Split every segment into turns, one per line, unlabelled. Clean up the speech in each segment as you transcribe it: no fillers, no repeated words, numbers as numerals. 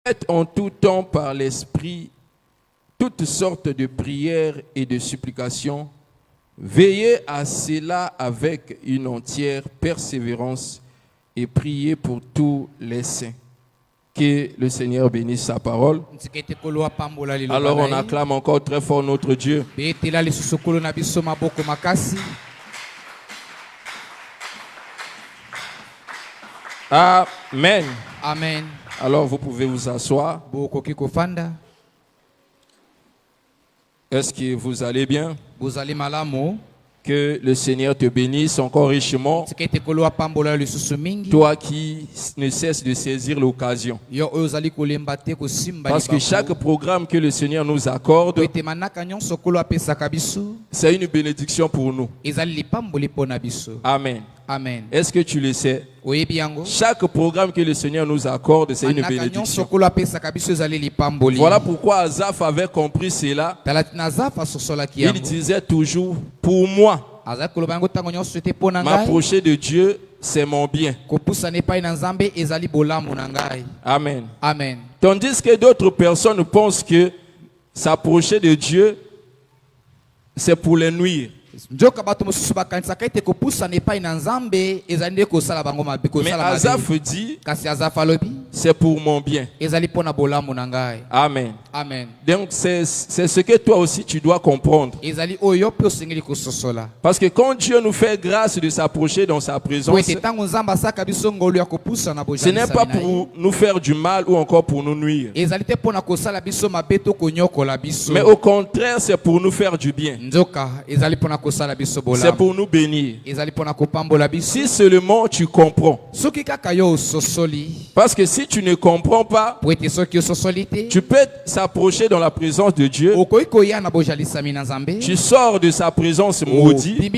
Faites en tout temps par l'Esprit toutes sortes de prières et de supplications. Veillez à cela avec une entière persévérance et priez pour tous les saints. Que le Seigneur bénisse sa parole. Alors on acclame encore très fort notre Dieu. Amen.
Amen.
Alors vous pouvez vous asseoir. Est-ce que vous allez bien? Que le Seigneur te bénisse encore richement. Toi qui ne cesses de saisir l'occasion. Parce que chaque programme que le Seigneur nous accorde, c'est une bénédiction pour nous. Amen.
Amen.
Est-ce que tu le sais? Chaque programme que le Seigneur nous accorde, c'est une bénédiction. Voilà pourquoi Asaph avait compris cela. Il disait toujours, pour moi, m'approcher de Dieu, c'est mon bien. Amen.
Amen.
Tandis que d'autres personnes pensent que s'approcher de Dieu, c'est pour les nuire. Mais Asaph dit, c'est pour mon bien. Amen.
Amen.
Donc c'est ce que toi aussi tu dois comprendre. Parce que quand Dieu nous fait grâce de s'approcher dans sa présence, ce n'est pas pour nous faire du mal ou encore pour nous nuire. Mais au contraire, c'est pour nous faire du bien. C'est pour nous bénir. Si seulement tu comprends. Parce que si tu ne comprends pas, tu peux s'approcher dans la présence de Dieu. Tu sors de sa présence maudit.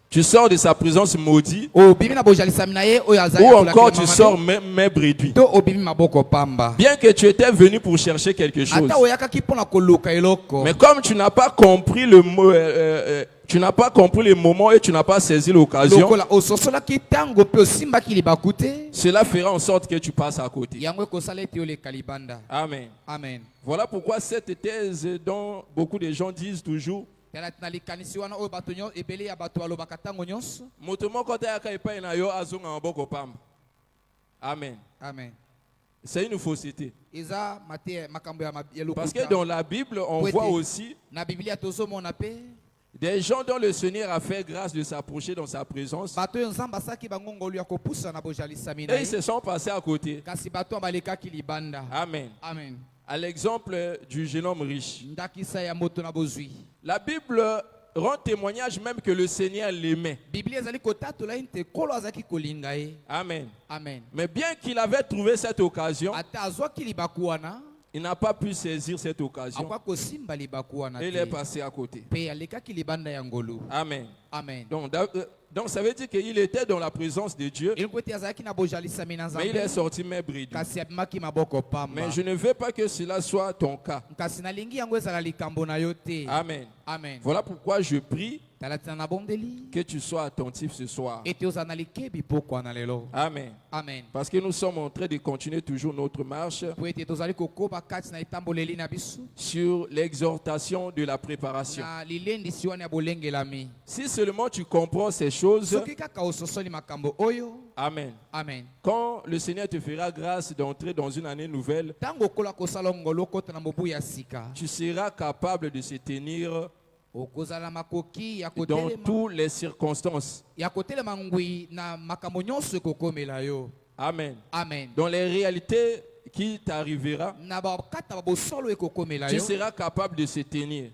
Tu sors de sa présence maudit. Ou encore tu sors même réduit. Bien que tu étais venu pour chercher quelque chose. Mais comme tu n'as pas compris le mot, tu n'as pas compris le moment et tu n'as pas saisi l'occasion, cela fera en sorte que tu passes à côté. Amen.
Amen.
Voilà pourquoi cette thèse dont beaucoup de gens disent toujours, Amen.
Amen.
C'est une fausseté. Parce que dans la Bible, on voit aussi des gens dont le Seigneur a fait grâce de s'approcher dans sa présence. Et ils se sont passés à côté. Amen.
Amen.
À l'exemple du jeune homme riche. La Bible rend témoignage même que le Seigneur l'aimait. Amen.
Amen.
Mais bien qu'il avait trouvé cette occasion, il n'a pas pu saisir cette occasion. Et il est passé à côté. Amen.
Amen.
Donc ça veut dire qu'il était dans la présence de Dieu, mais il est sorti même réduit. Mais je ne veux pas que cela soit ton cas. Amen.
Amen.
Voilà pourquoi je prie que tu sois attentif ce soir. Amen.
Amen.
Parce que nous sommes en train de continuer toujours notre marche sur l'exhortation de la préparation. Si seulement tu comprends ces choses, Amen.
Amen.
Quand le Seigneur te fera grâce d'entrer dans une année nouvelle, tu seras capable de se tenir dans toutes les circonstances. Amen.
Amen.
Dans les réalités qui t'arrivera, tu seras capable de se tenir.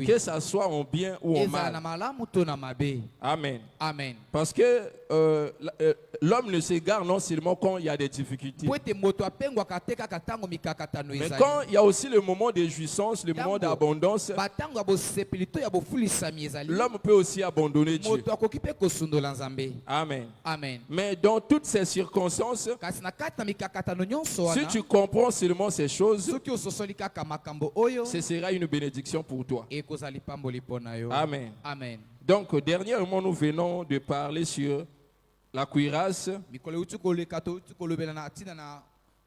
Que ça soit en bien ou en mal. Amen.
Amen.
Parce que l'homme ne s'égare non seulement quand il y a des difficultés, mais quand il y a aussi le moment de jouissance, le moment d'abondance, l'homme peut aussi abandonner Dieu. Amen.
Amen.
Mais dans toutes ces circonstances, si tu comprends seulement ces choses, ce sera une bénédiction pour toi. Amen.
Amen.
Donc, dernièrement, nous venons de parler sur la cuirasse
mikolo euti koleka to euti kolobela na ntina na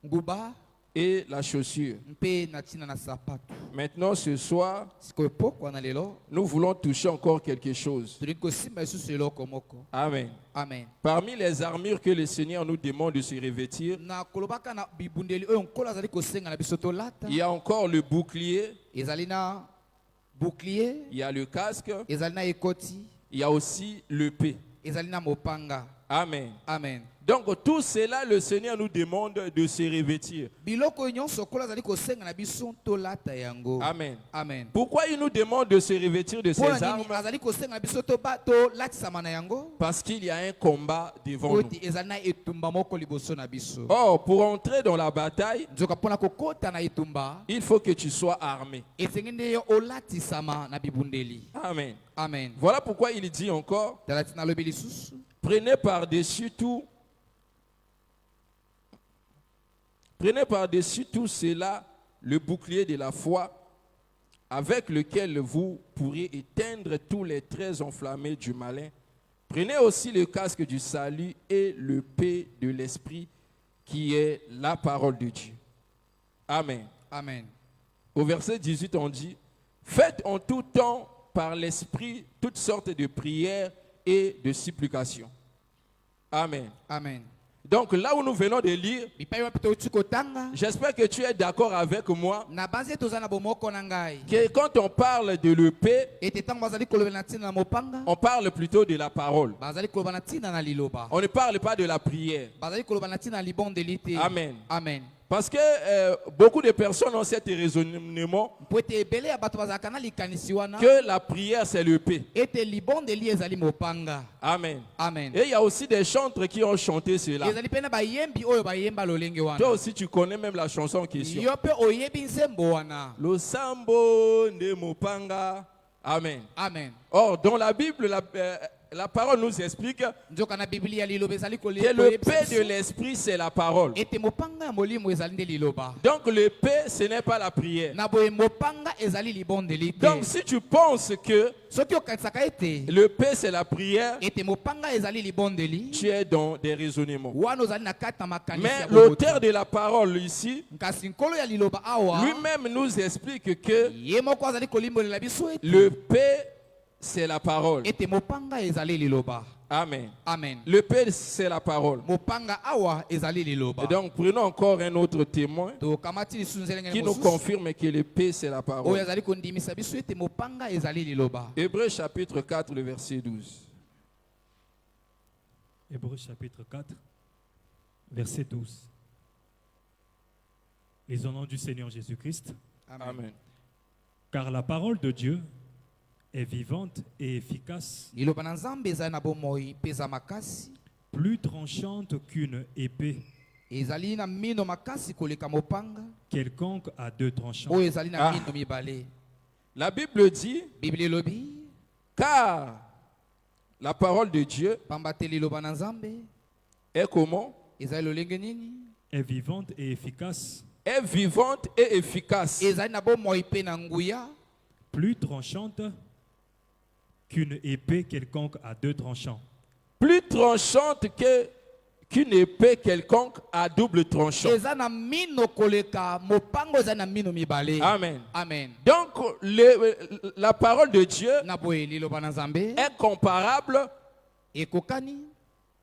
nguba
et la chaussure.
mpe na ntina na sapato.
Maintenant, ce soir,
sikoyo pokwa na lelo
nous voulons toucher encore quelque chose.
tolingi kosimba lisusu eloko moko.
Amen.
Amen.
Parmi les armures que le Seigneur nous demande de se revêtir,
na kolobaka na bibundeli oyo nkolo azali kosenga na biso tolata,
il y a encore le bouclier,
ezali na bouclier,
il y a le casque,
ezali na ekoti,
il y a aussi l'épée.
ezali na mopanga.
Amen.
Amen.
Donc tout cela, le Seigneur nous demande de se revêtir.
biloko nyonso nkolo azali kosenga na biso tolata yango.
Amen.
Amen.
Pourquoi il nous demande de se revêtir de ces
mpona
armes?
nini azali kosenga na biso tolatisama na yango?
Parce qu'il y a un combat devant nous.
oti ezali na etumba moko liboso na biso.
Or, pour entrer dans la bataille,
nzoka mpona kokota na etumba
il faut que tu sois armé.
esengi nde yo olatisama na bibundeli.
Amen.
Amen.
Voilà pourquoi il dit encore,
tala tina lobi lisusu,
prenez par-dessus tout cela le bouclier de la foi avec lequel vous pourrez éteindre tous les traits enflammés du malin. Prenez aussi le casque du salut et l'épée de l'esprit qui est la parole de Dieu. Amen.
Amen.
Au verset 18, on dit, faites en tout temps par l'esprit toutes sortes de prières et de supplications. Amen.
Amen.
Donc là où nous venons de lire,
bipai wapi touti kotanga
j'espère que tu es d'accord avec moi
na base toza na bomoko na ngai
que quand on parle de l'épée,
ete ntango bazali kolobela na ntina na mopanga
on parle plutôt de la parole.
bazali koloba na ntina na liloba,
On ne parle pas de la prière.
bazali koloba na ntina na libondeli te.
Amen.
Amen.
Parce que beaucoup de personnes ont cet raisonnement
mpo ete ebele ya bato bazalaka na likanisi wana
que la prière c'est l'épée.
ete libondeli ezali mopanga.
Amen.
Amen.
Et il y a aussi des chantres qui ont chanté cela.
ezali mpe na bayembi oyo bayemba lolenge
Toi
wana,
aussi tu connais même la chanson en question.
yo mpe oyebi nzembo wana.
Losambo nde mopanga. Amen.
Amen.
Or, dans la Bible, la parole nous explique
nzoka na biblia liloba ezali
que l'épée de l'esprit, c'est la parole.
ete mopanga ya molimo ezali nde liloba,
Donc, l'épée, ce n'est pas la prière.
na boye mopanga ezali libondeli te.
Donc, si tu penses que
soki okanisaka ete
l'épée, c'est la prière,
ete mopanga ezali libondeli,
tu es dans des raisonnements.
wana ozali na kati na makanisi
Mais
ya boboto.
l'auteur de la parole ici,
kasi nkolo ya liloba awa
lui-même nous explique que
ye moko azali kolimbolela biso ete
l'épée, c'est la parole.
ete mopanga ezali liloba.
Amen.
Amen.
L'épée, c'est la parole.
mopanga awa ezali liloba.
Et donc, prenons encore un autre témoin
tokamati lisusu nzelenge
qui nous confirme que l'épée, c'est la
oyo
parole.
azali kondimisa biso ete mopanga ezali liloba.
Hébreux chapitre 4, le verset 12.
Hébreux chapitre 4, verset 12. Les au nom du Seigneur Jésus-Christ,
Amen.
car la parole de Dieu est vivante et efficace,
liloba na nzambe ezali na bomoi mpe eza makasi,
plus tranchante qu'une épée
ezali na mino makasi koleka mopanga
quelconque à deux tranchants,
oyo ezali na
Ah.
mino mibale.
La Bible dit,
biblia elobi
car la parole de Dieu
pamba te liloba na nzambe
est comment?
ezali lolenge nini?
est vivante et efficace,
Est vivante et efficace.
ezali na bomoi mpe na nguya,
plus tranchante qu'une épée quelconque à deux tranchants,
Plus tranchante qu'une épée quelconque à double tranchant.
eza na mino koleka mopango, ezali na mino mibale.
Amen.
Amen.
Donc, la parole de Dieu
na boye liloba na nzambe
est comparable
ekokani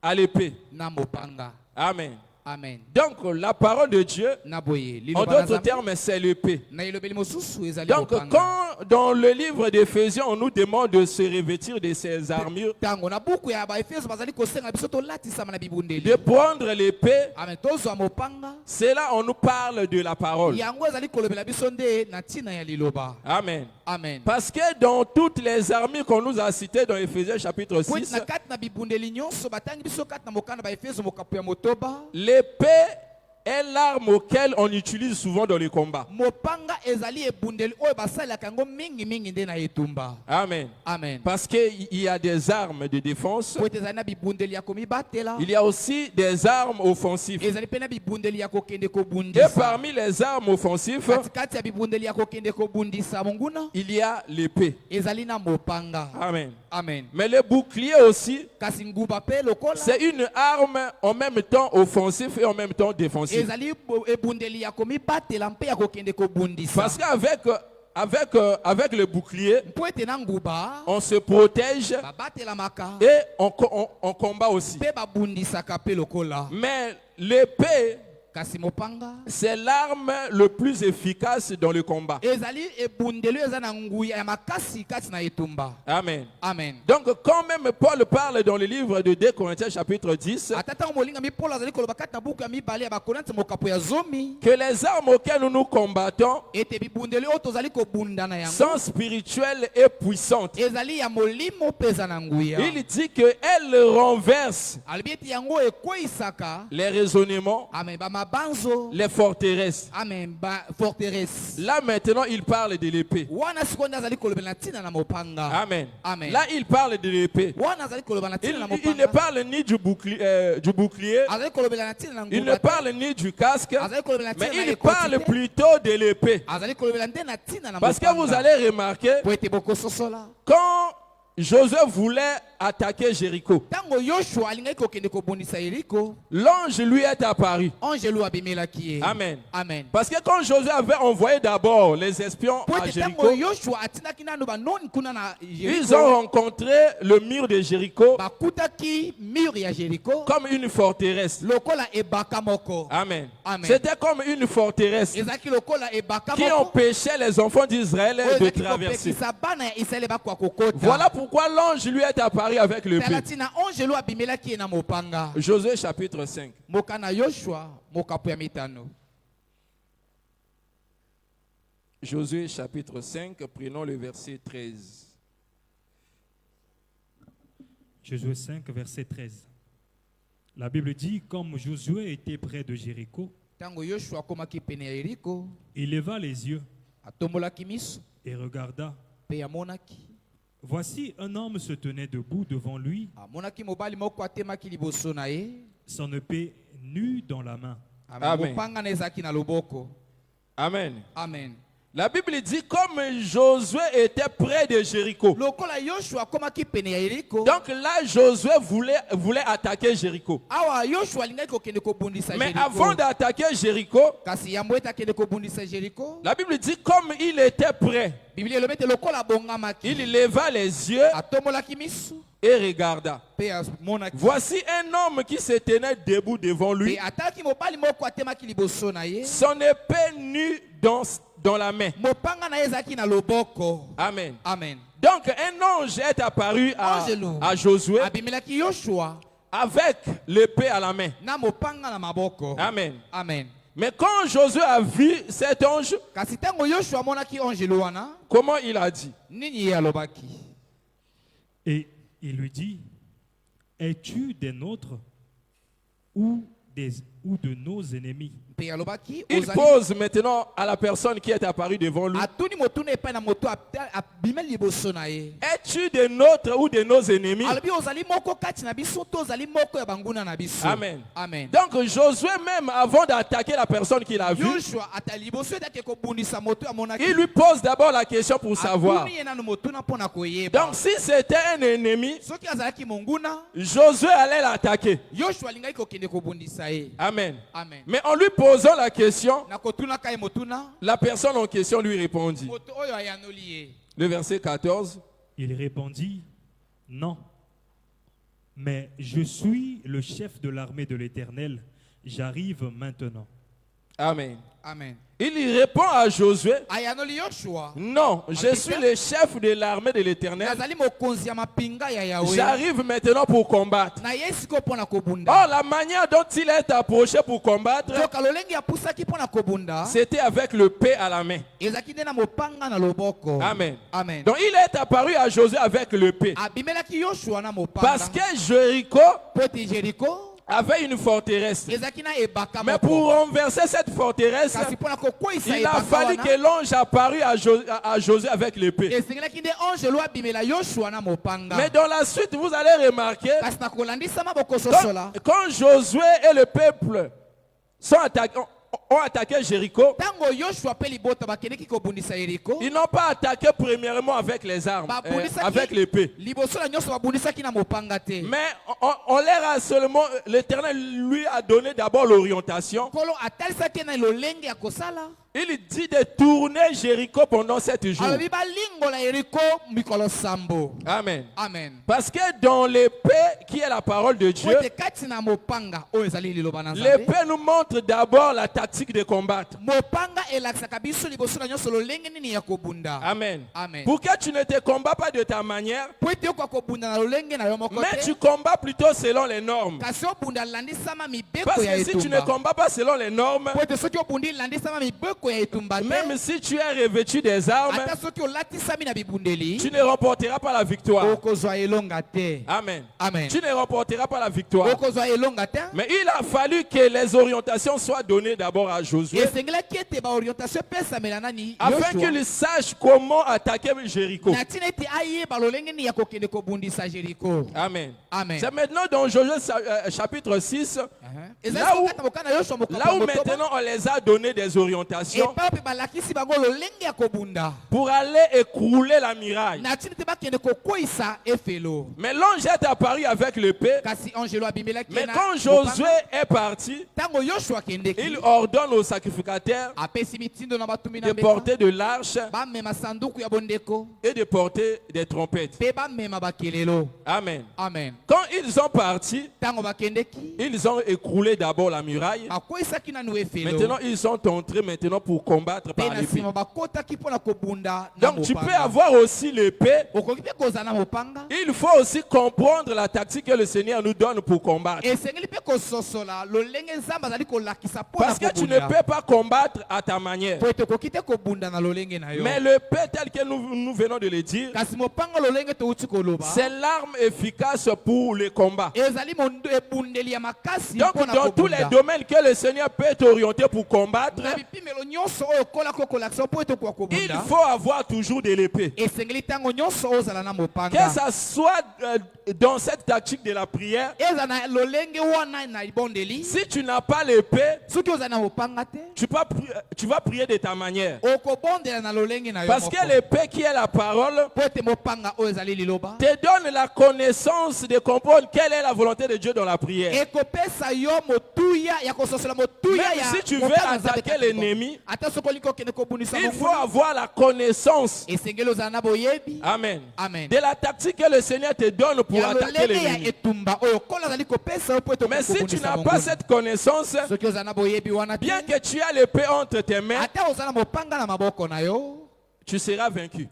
à l'épée.
na mopanga.
Amen.
Amen.
Donc, la parole de Dieu,
na boye
en
liloba na
d'autres
nzambe
termes, c'est l'épée.
na elobeli mosusu ezali
Donc,
mopanga.
quand dans le livre d'Éphésiens, on nous demande de se revêtir de ces armures,
tango na buku ya baefeso bazali kosenga biso tolatisama na bibundeli,
de prendre l'épée,
amen, tozwa mopanga
c'est là on nous parle de la parole.
yango ezali kolobela biso nde na ntina ya liloba.
Amen.
Amen.
Parce que dans toutes les armures qu'on nous a citées dans Éphésiens chapitre
po
6,
na kati na bibundeli nyonso batangi biso kati na mokanda baefeso mokapo ya motoba,
l'épée est est l'arme auquel on utilise souvent dans les combats.
Mopanga ezali ebundeli oyo basalaka yango mingi mingi nde na etumba.
Amen.
Amen.
Parce qu'il y a des armes de défense.
Po ezali na bibundeli ya komibatela.
Il y a aussi des armes offensives.
Ezali pe na bibundeli ya kokende
Et
kobundisa.
parmi les armes offensives,
Katikati ya bibundeli ya kokende kobundisa monguna.
il y a l'épée.
Ezali na mopanga.
Amen.
Amen.
Mais le bouclier aussi,
Kasi nguba pe lokola.
c'est une arme en même temps offensive et en même temps défensive.
Ezali ebundeli ya komibatela mpe ya kokende kobundisa.
Parce avec le bouclier,
Po ete na nguba.
on se protège
Babatela maka.
et on combat aussi.
Pe babundisaka pe lokola.
Mais l'épée,
Kasi mopanga.
c'est l'arme le plus efficace dans le combat.
Ezali ebundeli eza na nguya ya makasi kati na etumba.
Amen.
Amen.
Donc, quand même Paul parle dans le livre de 2 Corinthiens chapitre 10,
Atata molinga mi Paul azali koloba kati na buku ya mibale ya bakorinti mokapo ya zomi.
que les armes auxquelles nous combattons
Ete bibundeli oyo tozali kobundana yango.
sont spirituelles et puissantes.
Ezali ya molimo peza na nguya.
Il dit qu'elles renversent
Alobi ete yango ekweisaka.
les raisonnements,
Amen. Ba mabanzo.
les forteresses.
Amen. Ba forteresse.
Là maintenant, il parle de l'épée.
Wana sikonda azali kolobela na tina na mopanga.
Amen.
Amen.
Là, il parle de l'épée.
Wana azali kolobela na tina na
Il ne
mopanga.
parle ni du bouclier,
Azali kolobela na tina na
il ne
nguba.
parle ni du casque,
Azali kolobela na
mais
tina na
il parle
ekoti te.
plutôt de l'épée.
Azali kolobela nde na tina na
Parce que
mopanga.
vous allez remarquer,
Po ete bokososola.
quand Josué voulait attaquer Jéricho,
Tango Yoshua alingaki kokende kobundisa Yeriko,
l'ange lui est apparu.
angelo abimelaki ye.
Amen.
Amen.
Parce que quand Josué avait envoyé d'abord les espions
Po
à
ete tango
Jéricho,
Yoshua atindaki nano banoni kuna na
ils
Yeriko,
ont rencontré le mur de Jéricho
bakutaki mur ya Yeriko
comme une forteresse.
lokola ebaka moko.
Amen.
Amen.
C'était comme une forteresse
Ezaki lokola ebaka
qui
moko.
empêchait les enfants d'Israël
Oyo
de
ezaki
traverser.
kopekisa bana ya Israele bakwa kokota.
Voilà pourquoi l'ange lui est apparu avec le
Tala
paix.
tina angelo abimelaki ye na mopanga.
Josué chapitre 5.
Moka na Yoshua mokapo ya mitano.
Josué chapitre 5, prenons le verset 13.
Josué 5, verset 13. La Bible dit, comme Josué était près de Jéricho,
Tango Yoshua akomaki pene ya Yeriko,
il leva les yeux
atombolaki miso
et regarda.
pe amonaki.
Voici un homme se tenait debout devant lui,
Amonaki mobali moko atemaki liboso na ye.
son épée nue dans la main.
Amen.
Mopanga na ezalaki na loboko.
Amen.
Amen.
La Bible dit comme Josué était près de Jéricho.
Lokola Yoshua akomaki pene ya Yeriko.
Donc là, Josué voulait attaquer Jéricho.
Awa Yoshua alingaki kokende kobundisa
Mais
Yeriko.
avant d'attaquer Jéricho,
Kasi yambo ete akende kobundisa Yeriko.
la Bible dit comme il était prêt,
Biblia elobi ete lokola abongamaki.
il leva les yeux
Atombolaki miso
et regarda.
pe amonaki.
Voici un homme qui se tenait debout devant lui,
Pe ataki mobali moko atemaki liboso na ye.
son épée nue dans la main.
Mopanga na ye ezalaki na loboko.
Amen.
Amen.
Donc un ange est apparu à Josué
Abimelaki Yoshua
avec l'épée à la main.
na mopanga na maboko.
Amen.
Amen.
Mais quand Josué a vu cet ange,
Kasi tango Yoshua amonaki angelo wana,
comment il a dit?
nini ye alobaki?
Et il lui dit, es-tu des nôtres ou de nos ennemis?
Pe alobaki
Il pose maintenant à la personne qui est apparue devant lui.
atuni motuna epai na moto abimeli liboso na ye.
Es-tu des nôtres ou de nos ennemis?
Alobi ozali moko kati na biso to ozali moko ya banguna na biso.
Amen.
Amen.
Donc Josué même, avant d'attaquer la personne qu'il a vue,
Yoshua ata liboso etaki kobundisa moto amonaki.
il lui pose d'abord la question pour savoir.
Atuni ye nanu motuna mpona koyeba.
Donc si c'était un ennemi,
Soki azalaki monguna,
Josué allait l'attaquer.
Yoshua alingaki kokende kobundisa ye.
Amen.
Amen.
Mais en lui posant la question,
Na kotunaka ye motuna,
la personne en question lui répondit.
moto oyo ayanoli ye.
Le verset 14.
Il répondit, non, mais je suis le chef de l'armée de l'Éternel, j'arrive maintenant.
Amen.
Amen.
Il répond à Josué,
Ayanoli Yoshua.
non, je suis le chef de l'armée de l'Éternel.
Nazali mokonzi ya mapinga ya Yahweh.
J'arrive maintenant pour combattre.
Na ye siko mpona kobunda.
Or, la manière dont il est approché pour combattre,
Joka lolenge apusaki mpona kobunda.
c'était avec le paix à la main.
Ezaki nde na mopanga na loboko.
Amen.
Amen.
Donc, il est apparu à Josué avec le paix.
Abimelaki Yoshua na mopanga.
Parce que Jéricho
Poti Jericho
avait une forteresse.
ezalaki na ebaka
Mais
moko.
pour renverser cette forteresse,
Kasi mpona kokweyisa
il a
ebaka
fallu
wana,
que l'ange apparût à Josué avec l'épée.
esengelaki nde ange lo abimela yoshua na mopanga.
Mais dans la suite, vous allez remarquer,
kasi na kolandisama bokososola,
quand Josué et le peuple ont attaqué Jéricho,
ntango yoshua mpe libota bakendeki kobundisa yeriko,
ils n'ont pas attaqué premièrement avec les armes, avec l'épée.
liboso na nyonso babundisaki na mopanga te.
Mais on leur a seulement, l'Éternel lui a donné d'abord l'orientation.
nkolo atalisaki na lolenge ya kosala,
Il dit de tourner Jéricho pendant 7 jours.
alobi balingola yeriko mikolo sambo.
Amen.
Amen.
Parce que dans l'épée, qui est la parole de Dieu,
po ete kati na mopanga oyo ezali liloba na Nzambe,
l'épée nous montre d'abord la tactique de combattre.
mopanga elakisaka biso liboso na nyonso lolenge nini ya kobunda.
Amen.
Amen.
Pour que tu ne te combats pas de ta manière,
po ete yokoka kobunda na lolenge na yo moko
mais
te,
tu combats plutôt selon les normes.
kasi obunda landisama mibeko
Parce
ya
que si tu ne
etumba.
combats pas selon les normes,
po ete soki obundi landisama mibeko ya etumba te,
même si tu es revêtu des armes,
ata soki olatisami na bibundeli,
tu ne remporteras pas la victoire.
okozwa elonga te.
Amen.
Amen.
Tu ne remporteras pas la victoire.
okozwa elonga te.
Mais il a fallu que les orientations soient données d'abord à Josué,
esengelaki ete baorientation epesamela nani
afin
Yoshua,
qu'il sache comment attaquer Jéricho.
na ntina ete ayeba lolenge nini ya kokende kobundisa jeriko.
Amen.
Amen.
C'est maintenant dans Josué chapitre 6,
ezali
là où-
kokata mokanda Yoshua mokambo
là où
ya motoba,
maintenant on les a donné des orientations
epai mpe balakisi bango lolenge ya kobunda,
pour aller écrouler la muraille.
na ntina ete bakende kokweyisa efelo.
Mais l'ange est apparu avec l'épée.
kasi angelo abimelaki
Mais
na
quand
mopanga.
Josué est parti,
ntango Yoshua
il
akendeki,
ordonne aux sacrificateurs
apesi mitindo na batumi na
de
mbeka,
porter de l'arche
bamema sanduku ya bondeko
et de porter des trompettes.
mpe bamema bakelelo.
Amen.
Amen.
Quand ils sont partis,
ntango bakendeki,
ils ont écroulé d'abord la muraille.
bakweyisaki nanu efelo.
Maintenant, ils sont entrés maintenant pour combattre
mpe
par
na
l'épée.
nsima bakotaki mpo na kobunda na
Donc, tu peux
mopanga.
avoir aussi l'épée.
okoki mpe kozala na mopanga,
Il faut aussi comprendre la tactique que le Seigneur nous donne pour combattre.
esengeli mpe kososola lolenge nzambe azali kolakisa mpo na
Parce que tu ne
kobunda,
peux pas combattre à ta manière.
po ete okoki te kobunda na lolenge na yo.
Mais l'épée, tel que nous venons de le dire,
kasi mopanga lolenge touti koloba,
c'est l'arme efficace pour le combat.
ezali ebundeli ya makasi
Donc,
mpo na
dans tous les
kobunda.
domaines que le Seigneur peut t'orienter pour combattre,
na bipimelo nyonso oyo okolaka kolakisa mpo ete okoka
il
kobunda,
faut avoir toujours de l'épée.
esengeli ntango nyonso ozala na
Que
mopanga,
ça soit dans cette tactique de la prière,
eza na lolenge wana na libondeli.
si tu n'as pas l'épée,
soki ozala na mopanga te,
tu vas prier de ta manière.
okobondela na lolenge na yo
Parce
moko.
que l'épée qui est la parole
po ete mopanga oyo ezali liloba,
te donne la connaissance de comprendre quelle est la volonté de Dieu dans la prière.
ekopesa yo motuya ya kososola motuya
Même
ya
si tu veux
mopanga Nzambe
attaquer
kati
l'ennemi,
ata soki olingi okende kobundisa
il faut
monguna,
avoir la connaissance,
esengeli ozala na boyebi
amen,
Amen.
de la tactique que le Seigneur te donne pour
ya
attaquer
lolenge ya
l'ennemi.
etumba oyo kola azali kopesa yo po ete
Mais si tu
okobundisa
n'as pas
monguna.
cette connaissance,
soki ozala na boyebi wana te,
bien que tu aies l'épée entre tes mains,
ata ozala na mopanga na maboko na yo,
tu seras vaincu.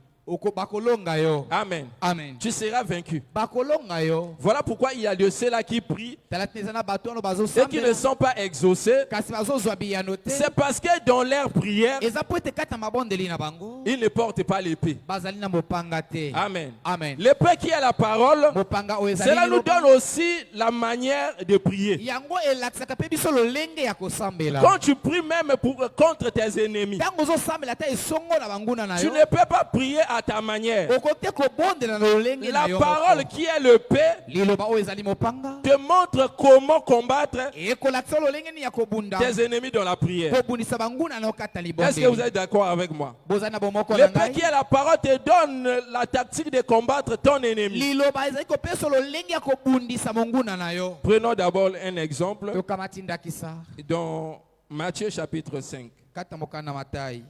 bakolonga yo.
Amen.
Amen.
Tu seras vaincu.
bakolonga yo.
Voilà pourquoi il y a de ceux-là qui prient
tala te eza na bato wana
et qui ne
bazosambela,
sont pas exaucés.
kasi bazozwa biyano te,
C'est parce que dans leur prière,
eza po ete kati na mabondeli na bango
ils ne portent pas l'épée.
bazali na mopanga te.
Amen.
Amen.
L'épée qui est la parole,
mopanga oyo ezali
cela nous
liloba,
donne aussi la manière de prier.
yango elakisaka mpe biso lolenge ya kosambela.
Quand tu pries même contre tes ennemis,
ntango ozosambela ata esongo na banguna na
tu
yo,
ne peux pas prier à ta manière.
okoki te kobondela na lolenge na
La
yo
parole
moko.
qui est l'épée
liloba oyo ezali mopanga
te montre comment combattre
ekolakisa lolenge nini ya kobunda
tes ennemis dans la prière.
kobundisa banguna na yo kata
Est-ce que vous
libondeli.
êtes d'accord avec moi?
bozali na bomoko na
L'épée qui
ngai,
est la parole te donne la tactique de combattre ton ennemi.
liloba ezali kopesa lolenge ya kobundisa monguna na yo.
Prenons d'abord un exemple
tokamati ndakisa
dans Matthieu chapitre 5,
kata mokanda na Matayi.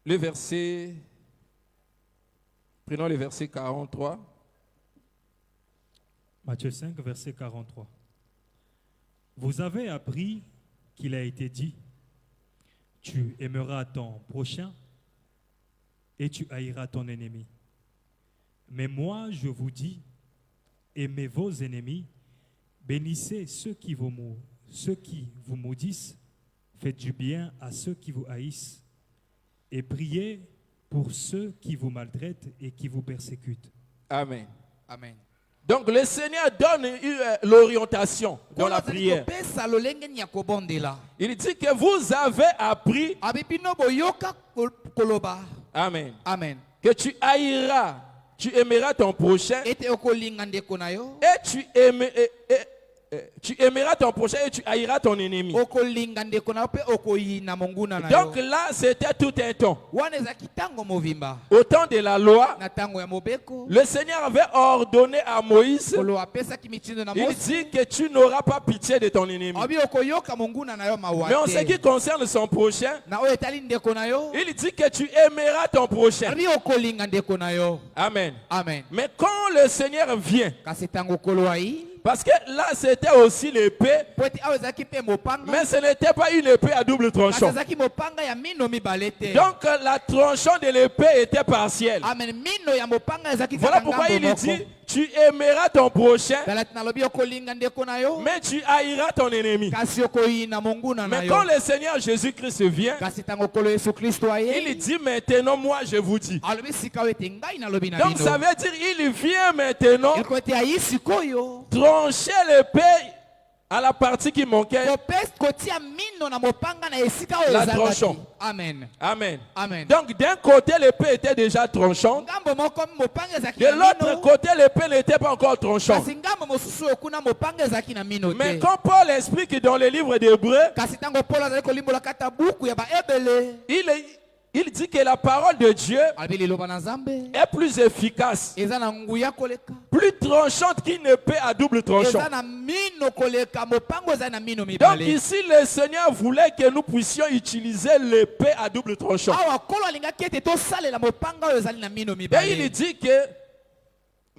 le verset, prenons le verset 43.
Matthieu 5, verset 43. Vous avez appris qu'il a été dit, tu aimeras ton prochain et tu haïras ton ennemi. Mais moi, je vous dis, aimez vos ennemis, bénissez ceux qui vous maudissent, faites du bien à ceux qui vous haïssent et priez pour ceux qui vous maltraitent et qui vous persécutent.
Amen.
Amen.
Donc le Seigneur donne l'orientation dans la prière.
kopesa lolenge ya kobondela.
Il dit que vous avez appris,
Abibino boyoka koloba.
amen,
Amen.
que tu haïras, tu aimeras ton prochain
Ete okolinga ndeko na yo.
tu aimeras ton prochain et tu haïras ton ennemi.
Okolinga ndeko na yo pe okoyina monguna na yo.
Donc là, c'était tout un temps.
Wana ezaki tango movimba.
Au temps de la loi,
Na tango ya mobeko.
le Seigneur avait ordonné à Moïse,
Kolo apesaki mitindo na
il
Mose.
dit que tu n'auras pas pitié de ton ennemi.
Abi okoyoka monguna na yo
Mais en ce
mawate.
qui concerne son prochain,
Na oyo etali ndeko na yo.
il dit que tu aimeras ton prochain.
Abi okolinga ndeko na yo.
Amen.
Amen.
Mais quand le Seigneur vient,
Kasi tango kolo ai.
parce que là c'était aussi l'épée,
Po ete awo ezaki pe mopanga.
mais ce n'était pas une épée à double
Kasi
tranchant.
ezaki mopanga ya mino mibale te.
Donc la tranchant de l'épée était partielle.
Amen. Mino ya mopanga ezaki
Voilà
kaka
pourquoi
ngambo
il
moko.
dit, tu aimeras ton prochain,
Tala nalobi okolinga ndeko na yo.
mais tu haïras ton ennemi.
Kasi okoyina monguna na
Mais
yo.
quand le Seigneur Jésus-Christ vient,
Kasi tango kolo Yesu Kristo
il
aye.
dit maintenant, moi je vous dis.
Alobi sika ete ngai nalobi na
Donc ça
bino.
veut dire, il vient maintenant
Eko ete ayi sikoyo.
trancher l'épée à la partie qui manquait.
Kopes kotia mino na mopanga na esika oyo
La
ezalaki.
tranchant.
Amen.
Amen.
Amen.
Donc d'un côté, l'épée était déjà tranchante.
Ngambo moko mopanga ezaki
De
na
l'autre
mino.
côté, l'épée n'était pas encore tranchante.
Kasi ngambo mosusu oyo kuna mopanga ezaki na mino
Mais
te.
quand Paul explique dans le livre d'Hébreux,
Kasi tango Paul azali kolimbola kata buku ya baebele.
il dit que la parole de Dieu
Alobi liloba na Nzambe.
est plus efficace,
Eza na nguya koleka.
plus tranchante qu'une épée à double tranchant.
Eza na mino koleka mopango eza na mino
Donc
mibale.
ici, le Seigneur voulait que nous puissions utiliser l'épée à double tranchant.
Awa kolo alingaki ete tosalela mopanga oyo ezali na mino
Et
mibale.
il dit que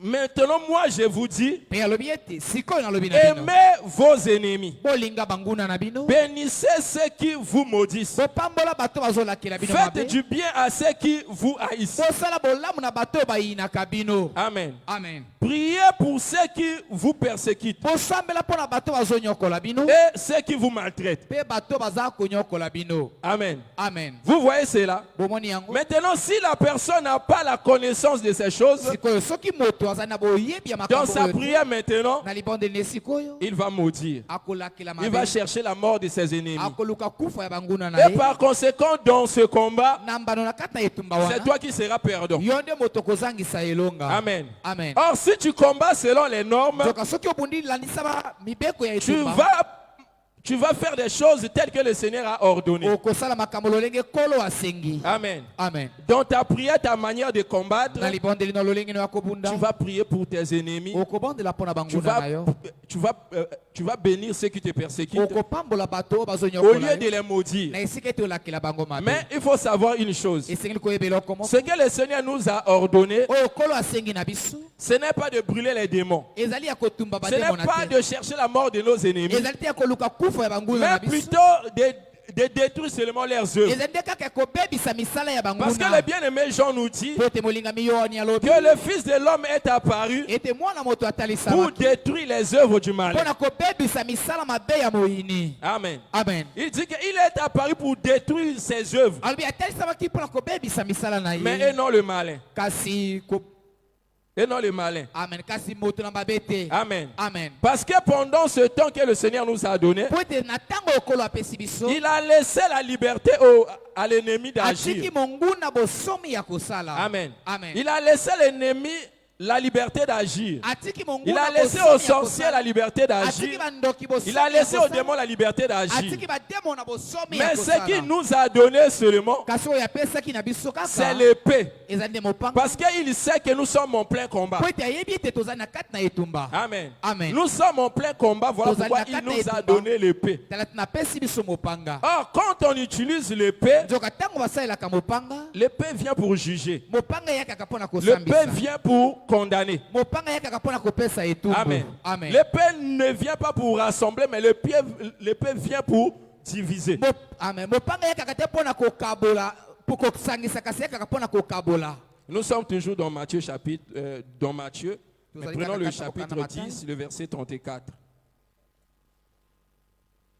maintenant, moi je vous dis,
Pe alobi ete sikoyo nalobi na bino.
aimez vos ennemis,
Bolinga banguna na bino.
bénissez ceux qui vous maudissent,
Bopambola bato bazolakela bino
faites
mabe.
du bien à ceux qui vous haïssent.
Bosala bolamu na bato oyo bayinaka bino.
Amen.
Amen.
Priez pour ceux qui vous persécutent
Bosambela mpo na bato bazonyokola bino.
et ceux qui vous maltraitent.
Pe bato baza konyokola bino.
Amen.
Amen.
Vous voyez cela?
Bomoni yango.
Maintenant, si la personne n'a pas la connaissance de ces choses,
Sikoyo soki moto azali na boyebi ya
dans
makambo
sa
oyo te,
prière maintenant,
na libondeli sikoyo
il va maudire.
akolakela
Il va
mabe.
chercher la mort de ses ennemis.
Akoluka kufa ya banguna na
Et
ye.
par conséquent, dans ce combat,
Na mbano na kati na etumba
c'est
wana.
toi qui seras perdant.
Yo nde moto kozangisa elonga.
Amen.
Amen.
Or, si tu combats selon les normes,
Joka soki obundi landisa ba mibeko ya
tu
etumba.
tu vas faire des choses telles que le Seigneur a ordonné.
Okosala makambo lolenge kolo asengi.
Amen.
Amen.
Dans ta prière, ta manière de combattre,
Na libondeli na lolenge no yakobunda.
tu vas prier pour tes ennemis.
Okobondela pona
Tu
banguna
vas,
na yo.
tu vas bénir ceux qui te persécutent
Okopambola bato
au
bazonyokola
lieu de
yo.
les maudire.
Na esika ete olakela bango mabe.
Mais il faut savoir une chose.
Esengeli koyebela okomo.
Ce que le Seigneur nous a ordonné,
Oyo kolo asengi na biso.
ce n'est pas de brûler les démons.
Ezali ya kotumba
Ce n'est
bademo na
pas
te.
de chercher la mort de nos ennemis.
Ezali te ya koluka kufa ya banguna na
Mais
biso.
plutôt de détruire seulement leurs œuvres.
Ezali te kaka kobebisa misala ya
Parce que
banguna.
le bien-aimé Jean nous dit
Po ete molingami yo ani alobi.
que le Fils de l'homme est apparu
Ete mwana moto
pour
atalisamaki.
détruire les œuvres du mal.
Mpona kobebisa misala mabe ya moyini.
Amen.
Amen.
Il dit qu'il est apparu pour détruire ses œuvres,
Alobi atalisamaki mpona kobebisa misala na
mais
ye.
et non le malin.
Kasi
Et non le malin.
amen. Kasi moto na mabe te.
Amen.
Amen.
Parce que pendant ce temps que le Seigneur nous a donné,
Po ete na ntango okolo apesi biso.
il a laissé la liberté à l'ennemi
Atiki
d'agir.
monguna bosomi ya kosala.
Amen.
Amen.
Il a laissé l'ennemi la liberté d'agir.
Atiki monguna
Il a laissé
bosomi
aux
ya
sorciers
kosala.
la liberté
Atiki
d'agir.
bandoki bosomi
Il a
ya
laissé aux
kosala.
démons la liberté d'agir.
Atiki bademo na bosomi ya
Mais ce
kosala.
qu'il nous a donné seulement,
Kasi oyo apesaki na biso
c'est
kaka.
l'épée.
Ezali nde mopanga.
Parce qu'il sait que nous sommes en plein combat.
Po ete ayebi ete tozali na kati na etumba.
Amen.
Amen.
Nous sommes en plein combat. Voilà
Tozali
pourquoi
na
il
kati na
nous a
etumba.
donné l'épée.
Tala tunapesi biso mopanga.
Or, quand on utilise l'épée,
Nzoka ntango basalelaka mopanga.
l'épée vient pour juger.
Mopanga eyakaka mpona
L'épée
kosambisa.
vient pour condamner.
Mopanga eyakaka mpona kopesa etumbu.
Amen.
Amen.
L'épée ne vient pas pour rassembler, mais l'épée vient pour diviser.
Amen. Mopanga eyakaka te mpona kokabola. Po kosangisa kasi eyakaka mpona kokabola.
Nous sommes toujours dans Matthieu chapitre, dans Matthieu. Mais
allez
prenons le
kaka
chapitre
kokana matanga.
10, le verset 34.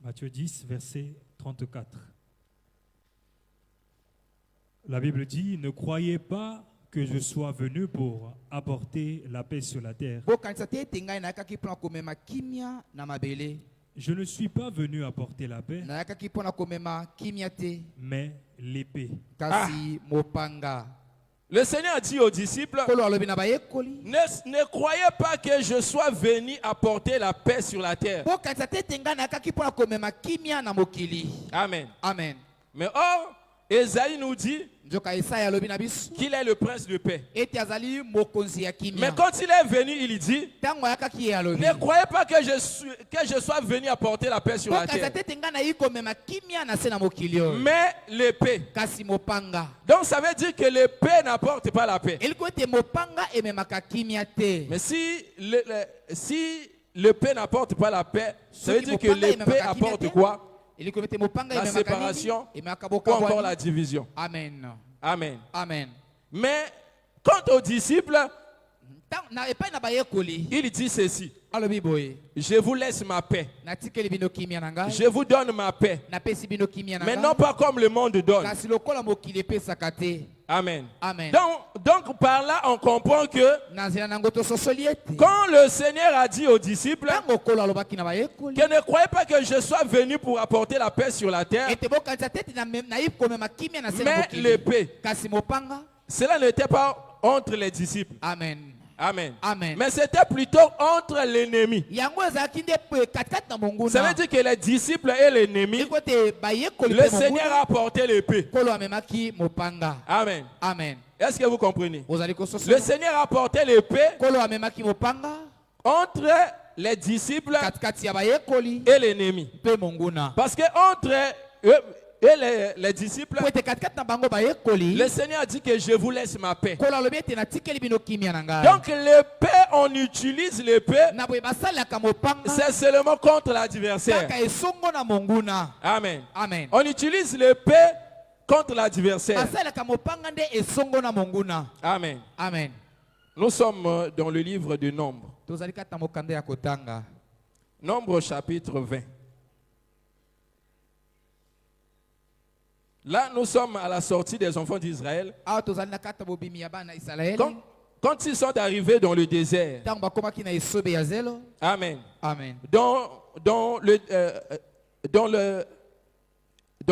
Matthieu 10, verset 34. La Bible dit, ne croyez pas que je sois venu pour apporter la paix sur la terre.
bokanisa te ete ngai nayakaki mpona komema kimia na mabele.
Je ne suis pas venu apporter la paix,
Nayakaki mpona komema kimia te,
mais l'épée.
kasi mopanga.
Le Seigneur a dit aux disciples,
Kolo alobi na bayekoli.
ne croyez pas que je sois venu apporter la paix sur la terre.
bokanisa te ete ngai nayakaki mpona komema kimia na mokili.
Amen.
Amen.
Mais or, Ésaïe nous dit
Nzoka Esaya alobi na biso
qu'il est le prince de paix.
ete azali mokonzi ya kimia.
Mais quand il est venu, il dit,
Ntango ayakaki ye alobi,
ne croyez pas que je sois venu apporter la paix sur la
bokanisa
terre.
te ete ngai nayi komema kimia na se na mokili oyo,
Mais l'épée.
kasi mopanga.
Donc ça veut dire que l'épée n'apporte pas la paix.
eliko ete mopanga ememaka kimia te.
Mais si l'épée n'apporte pas la paix, ça veut dire que l'épée apporte quoi?
eliko ete mopanga
La
ememaka
séparation
nini? Ememaka
ou encore
bokabwani.
la division.
Amen.
Amen.
Amen.
Mais quant aux disciples,
Na epai na bayekoli
il dit ceci:
alobi boye,
je vous laisse ma paix,
natikeli bino kimia na ngai,
je vous donne ma paix,
napesi bino kimia na
mais
ngai,
non pas comme le monde donne.
kasi lokola mokili epesaka te.
Amen.
Amen.
Donc par là, on comprend que
na nzela nango tososoli ete
quand le Seigneur a dit aux disciples
ntango kolo alobaki na bayekoli
que ne croyez pas que je sois venu pour apporter la paix sur la terre,
ete bokanisa te ete nayi komema kimia na se na
mais
mokili,
l'épée,
kasi mopanga.
cela n'était pas entre les disciples.
Amen.
Amen.
Amen.
Mais c'était plutôt entre l'ennemi.
yango ezalaki nde katikati na
Ça veut
monguna.
dire que les disciples et l'ennemi,
eliko ete bayekoli
le
mpe
Seigneur
monguna,
a porté l'épée.
kolo amemaki mopanga.
Amen.
Amen.
Est-ce que vous comprenez?
ozali
Le
kososola,
Seigneur a porté l'épée
kolo amemaki mopanga
entre les disciples
katikati ya bayekoli
et l'ennemi.
mpe monguna.
Parce que entre eux et les disciples,
po ete katikati na bango bayekoli,
le Seigneur a dit que je vous laisse ma paix.
kolo alobi ete natikeli bino kimia na ngai.
Donc l'épée, on utilise l'épée,
na boye basalelaka mopanga
c'est seulement contre l'adversaire.
kaka esongo na monguna.
Amen.
Amen.
On utilise l'épée contre l'adversaire.
basalelaka mopanga nde esongo na monguna.
Amen.
Amen.
Nous sommes dans le livre de Nombre.
tozali kati na mokanda ya kotanga.
Nombre chapitre 20. Là, nous sommes à la sortie des enfants d'Israël.
awa tozali na kati ya bobimi ya bana Israeli.
Quand ils sont arrivés dans le désert.
ntango bakomaki na esobe ya zelo.
Amen.
Amen.
Dans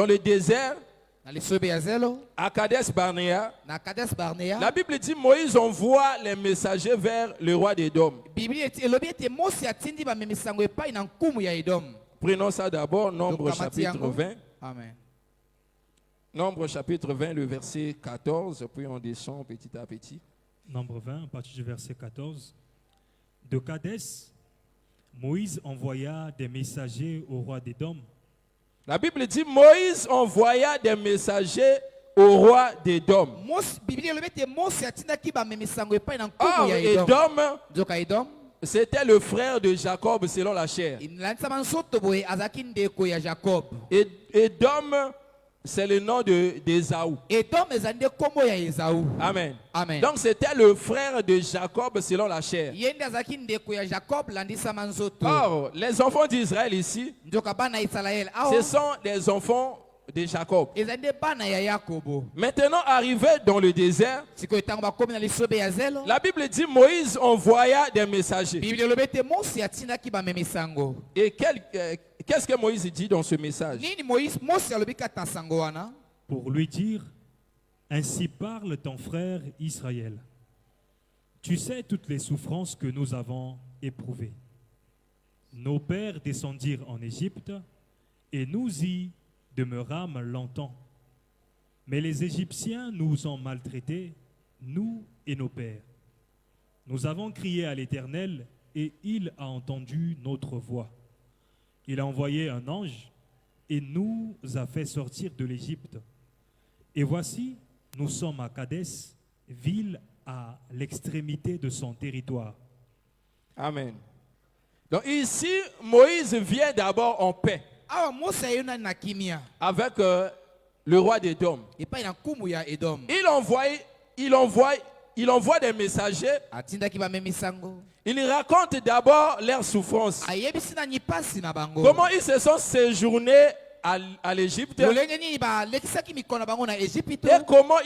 le désert,
na lisobe ya zelo,
à Kadesh Barnea,
na Kades Barnea,
la Bible dit Moïse envoie les messagers vers le roi d'Édom.
biblia elobi ete Mose atindi bamemisango epai na nkumu ya Edom.
Prenons ça d'abord, Nombre
Tokamati
chapitre
yango.
20.
Amen.
Nombre chapitre 20, le verset 14, puis on descend petit à petit.
Nombre 20, à partir du verset 14. De Kadès, Moïse envoya des messagers au roi d'Édom.
La Bible dit Moïse envoya des messagers au roi d'Édom.
biblia elobi ete Mose atindaki bamemisango epai na
Or,
nkumu ya Edom.
Édom,
nzoka Edom
c'était le frère de Jacob selon la chair.
landisama nsoto boye azalaki ndeko ya Jacob.
Édom, c'est le nom d'Ésaü.
Edom ezali nde kombo ya Esaú.
Amen.
Amen.
Donc c'était le frère de Jacob selon la chair.
ye nde azalaki ndeko ya Jacob landisama nzoto.
Or, les enfants d'Israël ici,
nzoka bana ya Israel
ce
awa
sont des enfants de Jacob.
ezali nde bana ya Yakobo.
Maintenant, arrivés dans le désert,
sikoyo ntango bakomi na lisobe ya zelo,
la Bible dit Moïse envoya des messagers.
biblia elobi ete Mose atindaki bamemisango.
Et qu'est-ce que Moïse dit dans ce message?
nini Mose alobi kati na sango wana?
Pour lui dire, ainsi parle ton frère Israël. Tu sais toutes les souffrances que nous avons éprouvées. Nos pères descendirent en Égypte et nous y demeurâmes longtemps. Mais les Égyptiens nous ont maltraités, nous et nos pères. Nous avons crié à l'Éternel et il a entendu notre voix. Il a envoyé un ange et nous a fait sortir de l'Égypte. Et voici, nous sommes à Kadès, ville à l'extrémité de son territoire.
Amen. Donc ici, Moïse vient d'abord en paix
awa Mose ayona na kimia
avec le roi d'Édom.
epai na nkumu ya Edom.
Il envoie des messagers.
atindaki bamemisango,
Il raconte d'abord leurs souffrances.
ayebisi na nyipasi na bango.
Comment ils se sont séjournés à l'Égypte
lolenge nini balekisaki mikono na bango na Ejipito,
et comment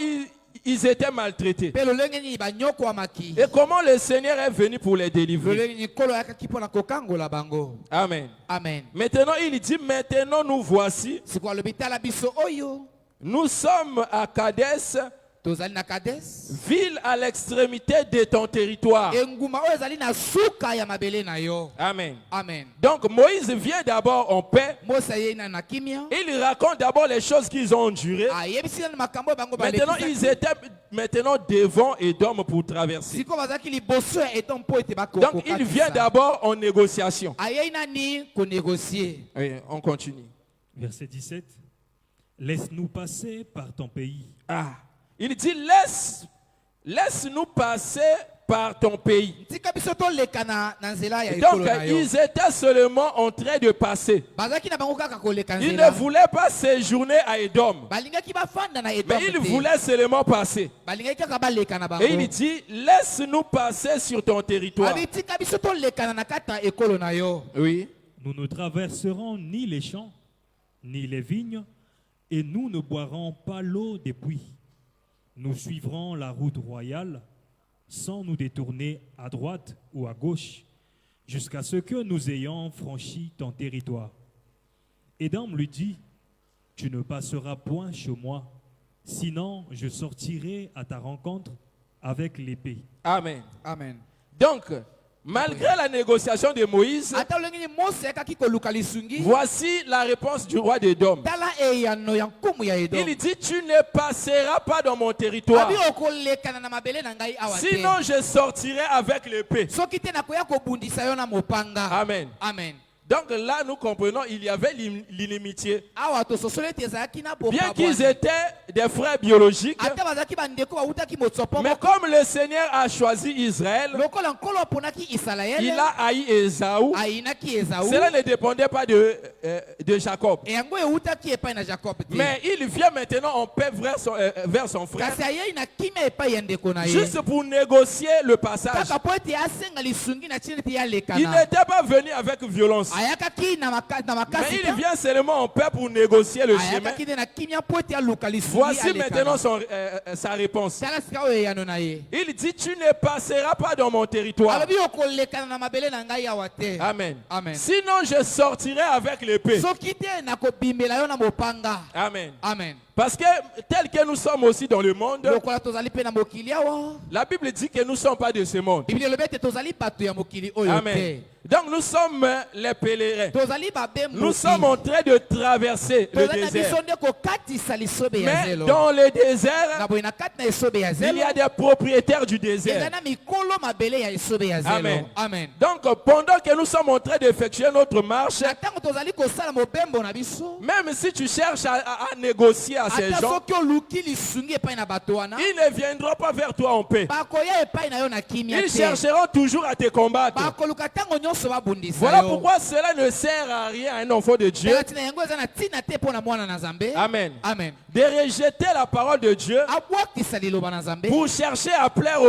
ils étaient maltraités.
Pe lolenge nini banyokwamaki.
Et comment le Seigneur est venu pour les délivrer.
Lolenge nini nkolo ayakaki mpo na kokangola bango.
Amen.
Amen.
Maintenant, il dit, maintenant nous voici,
Sikoyo alobi tala biso oyo.
nous sommes à Kadès,
Tozali na Kades.
ville à l'extrémité de ton territoire.
Enguma oyo ezali na suka ya mabele na yo.
Amen.
Amen.
Donc Moïse vient d'abord en paix.
Mose ye na kimia.
Il raconte d'abord les choses qu'ils ont endurées.
Ayebisi na makambo oyo bango
Maintenant, ils étaient maintenant devant Édom pour traverser.
Sikoyo bazalaki liboso ya eton mpo ete bakokokatisa.
Donc, il vient d'abord en négociation.
Ayei nani konégocier.
Oui, on continue.
Verset 17. Laisse-nous passer par ton pays.
Ah, il dit, laisse-nous passer par ton pays.
Tika biso toleka na nzela ya
Donc,
ekolo na yo.
ils étaient seulement en train de passer.
Bazalaki na bango kaka koleka
Ils ne
nzela.
voulaient pas séjourner à Édom.
Balingaki bafanda na eton.
Mais ils voulaient seulement passer.
Balingaki kaka baleka na bango.
Et il dit, laisse-nous passer sur ton territoire.
Abi tika biso toleka na kata ekolo na yo.
Oui.
Nous ne traverserons ni les champs, ni les vignes, et nous ne boirons pas l'eau des puits. Nous suivrons la route royale sans nous détourner à droite ou à gauche, jusqu'à ce que nous ayons franchi ton territoire. Édom lui dit, tu ne passeras point chez moi, sinon je sortirai à ta rencontre avec l'épée.
Amen.
Amen.
Donc, malgré la négociation de Moïse,
Ata olengi ni Mose kaki koluka lisungi.
voici la réponse du roi d'Édom.
Tala eyano ya nkumu ya Edom.
Il dit, tu ne passeras pas dans mon territoire.
Abi okolekana na mabele na ngai awa te.
Sinon, je sortirai avec l'épée.
Soki te nakoya kobundisa yo na mopanga.
Amen.
Amen.
Donc là, nous comprenons, il y avait l'inimitié.
Awa tososolo ete ezalaki na boka
Bien qu'ils
bwana.
étaient des frères biologiques,
Ata bazalaki bandeko bawutaki motsopo
mais
moko.
comme le Seigneur a choisi Israël,
Lokola nkolo aponaki
il
Israele.
a haï Ésaü.
Ayinaki Esaú.
Cela ne dépendait pas de Jacob.
E yango ewutaki epai na Jacob te.
Mais il vient maintenant en paix vers son frère,
Kasi ayei na kimia epai ya ndeko na ye.
juste pour négocier le passage.
Kaka po ete asenga lisungi na ntina ete
Il
yalekana.
n'était pas venu avec violence.
Ayakaki na
Mais
makasi
il
te.
vient seulement en paix pour négocier le chemin.
Ayakaki te na kimia po ete aluka lisungi
Voici
alekana.
maintenant sa réponse.
Tala sika oyo eyano na ye.
Il dit, tu ne passeras pas dans mon territoire.
Alobi okolekana na mabele na ngai awa te.
Amen.
Amen.
Sinon, je sortirai avec l'épée.
Soki te nakobimela yo na mopanga.
Amen.
Amen.
Parce que tel que nous sommes aussi dans le monde,
Lokola tozali pe na mokili awa.
la Bible dit que nous ne sommes pas de ce monde.
Biblia elobi ete tozali bato ya mokili oyo
Amen.
te.
Donc nous sommes les pèlerins.
Tozali babembuki.
Nous sommes en train de traverser le
tozali na biso
désert.
nde kokatisa lisobe ya
Mais
zelo.
dans le désert,
Na boye na kati na esobe ya
il
zelo.
y a des propriétaires du
Eza
désert.
na mikolo mabele ya esobe ya zelo.
Amen.
Amen.
Donc pendant que nous sommes en train d'effectuer notre marche,
Na ntango tozali kosala mobembo na biso.
même si tu cherches à négocier à ces
Ata
gens,
soki oluki lisungi epai na bato wana.
ils ne viendront pas vers toi en paix.
Bakoya epai na yo na kimia
Ils
te.
chercheront toujours à te combattre.
Bakoluka ntango nyonso babundisa
Voilà
yo.
pourquoi cela ne sert à rien à un enfant de Dieu.
Tala tina yango eza na ntina te mpo na mwana na Nzambe.
Amen.
Amen.
De rejeter la parole de Dieu
Abwakisa liloba na Nzambe.
pour chercher à plaire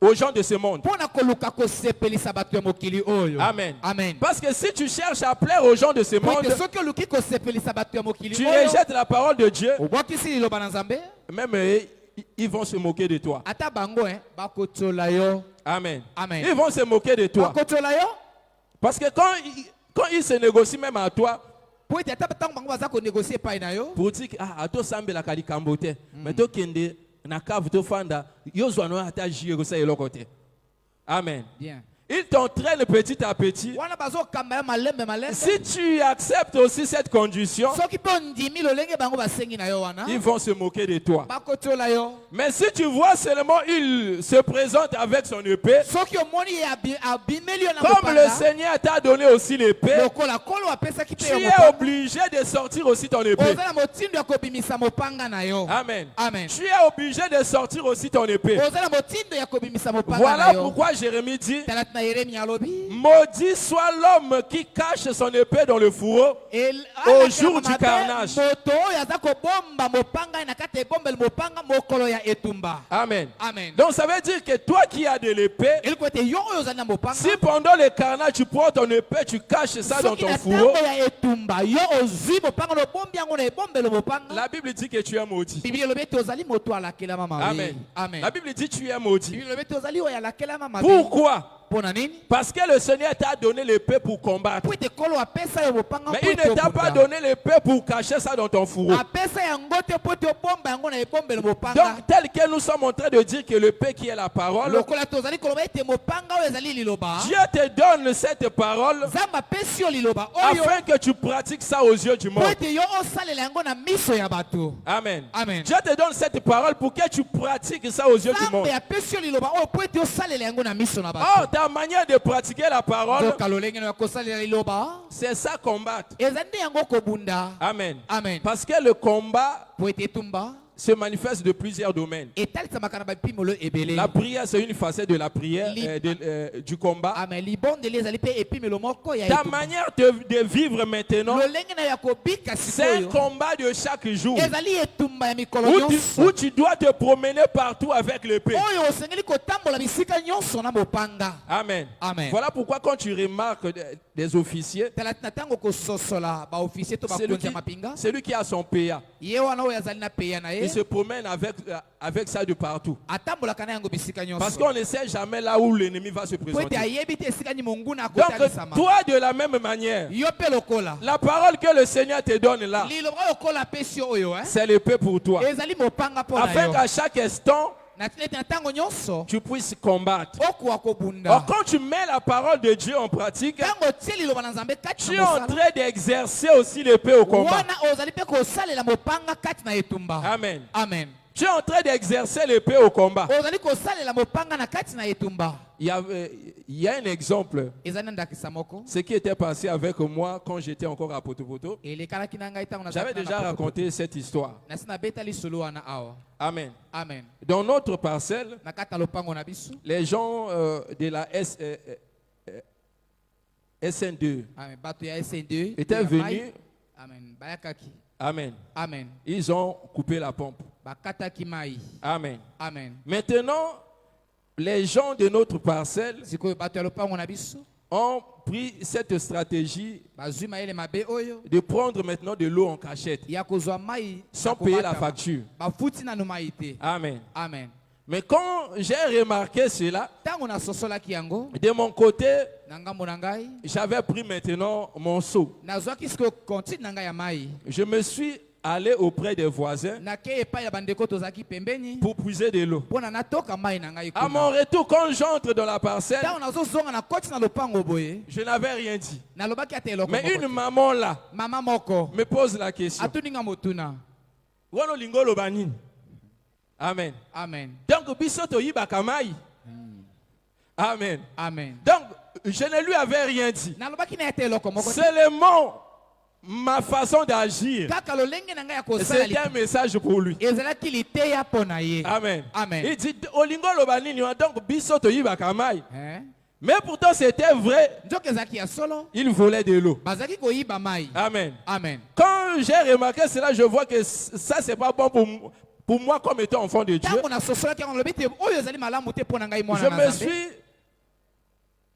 aux gens de ce monde.
Mpo na koluka kosepelisa bato ya mokili oyo.
Amen.
Amen.
Parce que si tu cherches à plaire aux gens de ce
Po ete
monde,
soki oluki kosepelisa bato ya mokili
tu
oyo.
rejettes la parole de Dieu,
Obwakisi liloba na Nzambe.
même ils vont se moquer de toi.
Ata bango bakotola yo.
Amen.
Amen.
Ils vont se moquer de toi.
Bakotola yo.
Parce que quand ils se négocient même à toi,
Po ete ata ntango bango baza konégocier epai na yo.
pour dire que atosambelaka likambo te mais tokende na cave tofanda yozwa no ata jie kosa eloko te. Amen.
Bien.
Ils t'entraînent petit à petit.
Wana bazokamba yo malembe malembe.
Si tu acceptes aussi cette condition,
Soki mpe ondimi lolenge bango basengi na yo wana.
ils vont se moquer de toi.
Bakotola yo.
Mais si tu vois seulement il se présente avec son épée,
Soki omoni ye abimeli yo na
comme le
mopanga.
Seigneur t'a donné aussi l'épée,
Lokola kolo apesaki
tu
mpe yo
es
mopanga.
obligé de sortir aussi ton épée.
Oza na motindo ya kobimisa mopanga na yo.
Amen.
Amen.
Tu es obligé de sortir aussi ton épée.
Oza na motindo ya kobimisa mopanga na
Voilà
yo.
pourquoi Jérémie dit,
Tala na Yeremia alobi
maudit soit l'homme qui cache son épée dans le fourreau au jour du carnage.
moto oyo aza kobomba mopanga na kati ebombeli mopanga mokolo ya etumba.
Amen.
Amen.
Donc ça veut dire que toi qui as de l'épée,
Eliko ete yo oyo ozali na mopanga
si pendant le carnage tu prends ton épée, tu caches ça dans
soki
ton
na
fourreau,
ntango ya etumba yo ozwi mopanga lobombi yango na ebombelo mopanga
la Bible dit que tu es maudit.
Bible elobi ete ozali moto alakelama mabe.
Amen.
Amen.
La Bible dit que tu es maudit.
Bible elobi ete ozali oyo alakelama mabe.
Pourquoi?
Mpona nini?
Parce que le Seigneur t'a donné l'épée pour combattre.
Po ete kolo apesa yo mopanga
Mais
po
il
ete
ne t'a pas
okuta.
donné l'épée pour cacher ça dans ton fourreau.
apesa yango te po ete obomba yango na ebombelo mopanga.
Donc tel que nous sommes en train de dire que l'épée qui est la parole,
lokola tozali koloba ete mopanga oyo ezali liloba
Dieu te donne cette parole
nzambe apesi yo liloba oyo
afin que tu pratiques ça aux yeux du
po
monde.
ete yo osalela yango na miso ya bato.
Amen.
Amen.
Dieu te donne cette parole pour que tu pratiques ça aux yeux du monde.
nzambe apesi yo liloba oyo po ete osalela yango na miso na
Or,
bato.
ta manière de pratiquer la parole,
zoka lolenge na kosalela liloba
c'est ça combattre.
ezali nde yango kobunda.
Amen.
Amen.
Parce que le combat
po ete etumba
se manifeste de plusieurs domaines.
etalisamaka na bapimelo ebele.
La prière, c'est une facette de la prière, du combat.
amen libondeli ezali mpe epimelo moko ya
Ta
etumba.
manière de vivre maintenant,
lolenge na ya kobika
c'est un
sikoyo
combat de chaque jour.
ezali etumba ya mikolo
Où
nyonso
tu dois te promener partout avec l'épée.
oyo osengeli kotambola bisika nyonso na mopanga.
Amen.
Amen.
Voilà pourquoi quand tu remarques des officiers,
tala na ntango kososola baofisier to bakonzi ya mapinga
celui qui a son PA,
ye wana oyo azali na peya na
il
ye
se promène avec ça de partout.
atambolaka na yango bisika
Parce
nyonso
qu'on ne sait jamais là où l'ennemi va se
po ete
présenter.
ayebi te esika nini monguna
Donc
akotalisama.
toi de la même manière,
yo mpe lokola
la parole que le Seigneur te donne là,
liloba oyo kola apesi yo oyo
c'est l'épée pour toi.
ezali mopanga mpo na
Afin
yo
qu'à chaque instant,
na tina ete na ntango nyonso
tu puisses combattre.
okuwa kobunda.
Or, quand tu mets la parole de Dieu en pratique,
ntango otie liloba na nzambe kati
tu es
na
en
mosala
train d'exercer aussi l'épée au combat.
wana ozali mpe kosalela mopanga kati na etumba.
Amen.
Amen.
Tu es en train d'exercer l'épée au combat.
ozali kosalela mopanga na kati na etumba.
Il y a un exemple.
ezali na ndakisa moko
Ce qui était passé avec moi quand j'étais encore à Potopoto.
elekalaki na ngai ntango
J'avais déjà raconté cette histoire.
nasi nabetali solo wana awa.
Amen.
Amen.
Dans notre parcelle,
na kati na lopango na biso
les gens de la SN2
amen bato ya SN2
étaient
ya mai.
venus.
Amen bayakaki.
Amen.
Amen.
Ils ont coupé la pompe.
bakataki mai.
Amen.
Amen.
Maintenant, les gens de notre parcelle
sikoyo bato ya lopango na biso
ont pris cette stratégie
bazwi mayele mabe oyo
de prendre maintenant de l'eau en cachette
ya kozwa mai
sans
na
payer la
komatama.
facture.
bafuti nanu mai te.
Amen.
Amen.
Mais quand j'ai remarqué cela,
ntango nasosolaki yango
de mon côté,
na ngambo na ngai
j'avais pris maintenant mon seau.
nazwaki sikoyo kontine na ngai ya mai
Je me suis allé auprès des voisins
nakei epai ya bandeko tozalaki pembeni
pour puiser de l'eau.
mpo na natoka mai na ngai
À
kuna.
mon retour, quand j'entre dans la parcelle,
ntango nazozonga na koti na lopango boye
je n'avais rien dit.
nalobaki ata eloko
Mais
moko
une
te.
maman là
mama moko
me pose la question.
atuninga motuna.
Wana olingi oloba nini? Amen.
Amen.
Donc, biso toyibaka mai. Amen.
Amen.
Donc, je ne lui avais rien dit.
nalobaki na ata eloko moko te.
Seulement, ma façon d'agir,
kaka lolenge na ngai ya kosala
c'était un message pour lui.
ezalaki liteya mpo na ye.
Amen.
Amen.
Il dit, olingo oloba nini? Donc, biso toyibaka mai.
Hein?
Mais pourtant, c'était vrai.
nzoka ezalaki ya solo
Il volait de l'eau.
bazalaki koyiba mai.
Amen.
Amen.
Quand j'ai remarqué cela, je vois que ça, c'est pas bon pour moi comme étant enfant de Dieu.
ntango nasosolaki yango nalobi te oyo ezali malamu te mpo na ngai
Je
mwana na nzambe.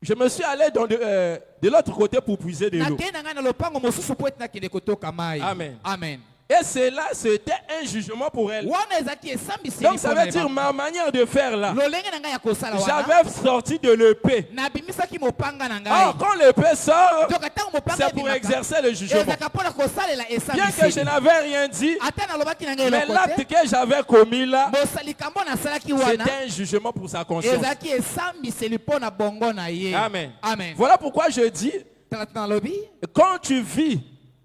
je me suis allé de l'autre côté pour puiser de l'eau.
nakei na ngai na lopango mosusu mpo ete nakende kotoka mai.
Amen.
Amen.
Et cela, c'était un jugement pour elle.
wana ezalaki esambiseli
Donc ça
mpo na
veut dire
ye.
ma manière de faire là.
lolenge na ngai ya kosala wana
J'avais sorti de l'épée.
nabimisaki mopanga na ngai.
Or, quand l'épée sort,
nzoka ntango mopanga
c'est pour
ebimaka,
exercer le jugement.
ezalaka mpo na kosalela
Bien que je
esambiseli.
n'avais rien dit,
ata nalobaki na ngai
mais
eloko
l'acte
te
que j'avais commis là,
mosali kambo nasalaki wana
c'était un jugement pour sa conscience.
ezalaki esambiseli mpo na bongo na ye.
Amen.
Amen.
Voilà pourquoi je dis,
tala nalobi
quand tu vis,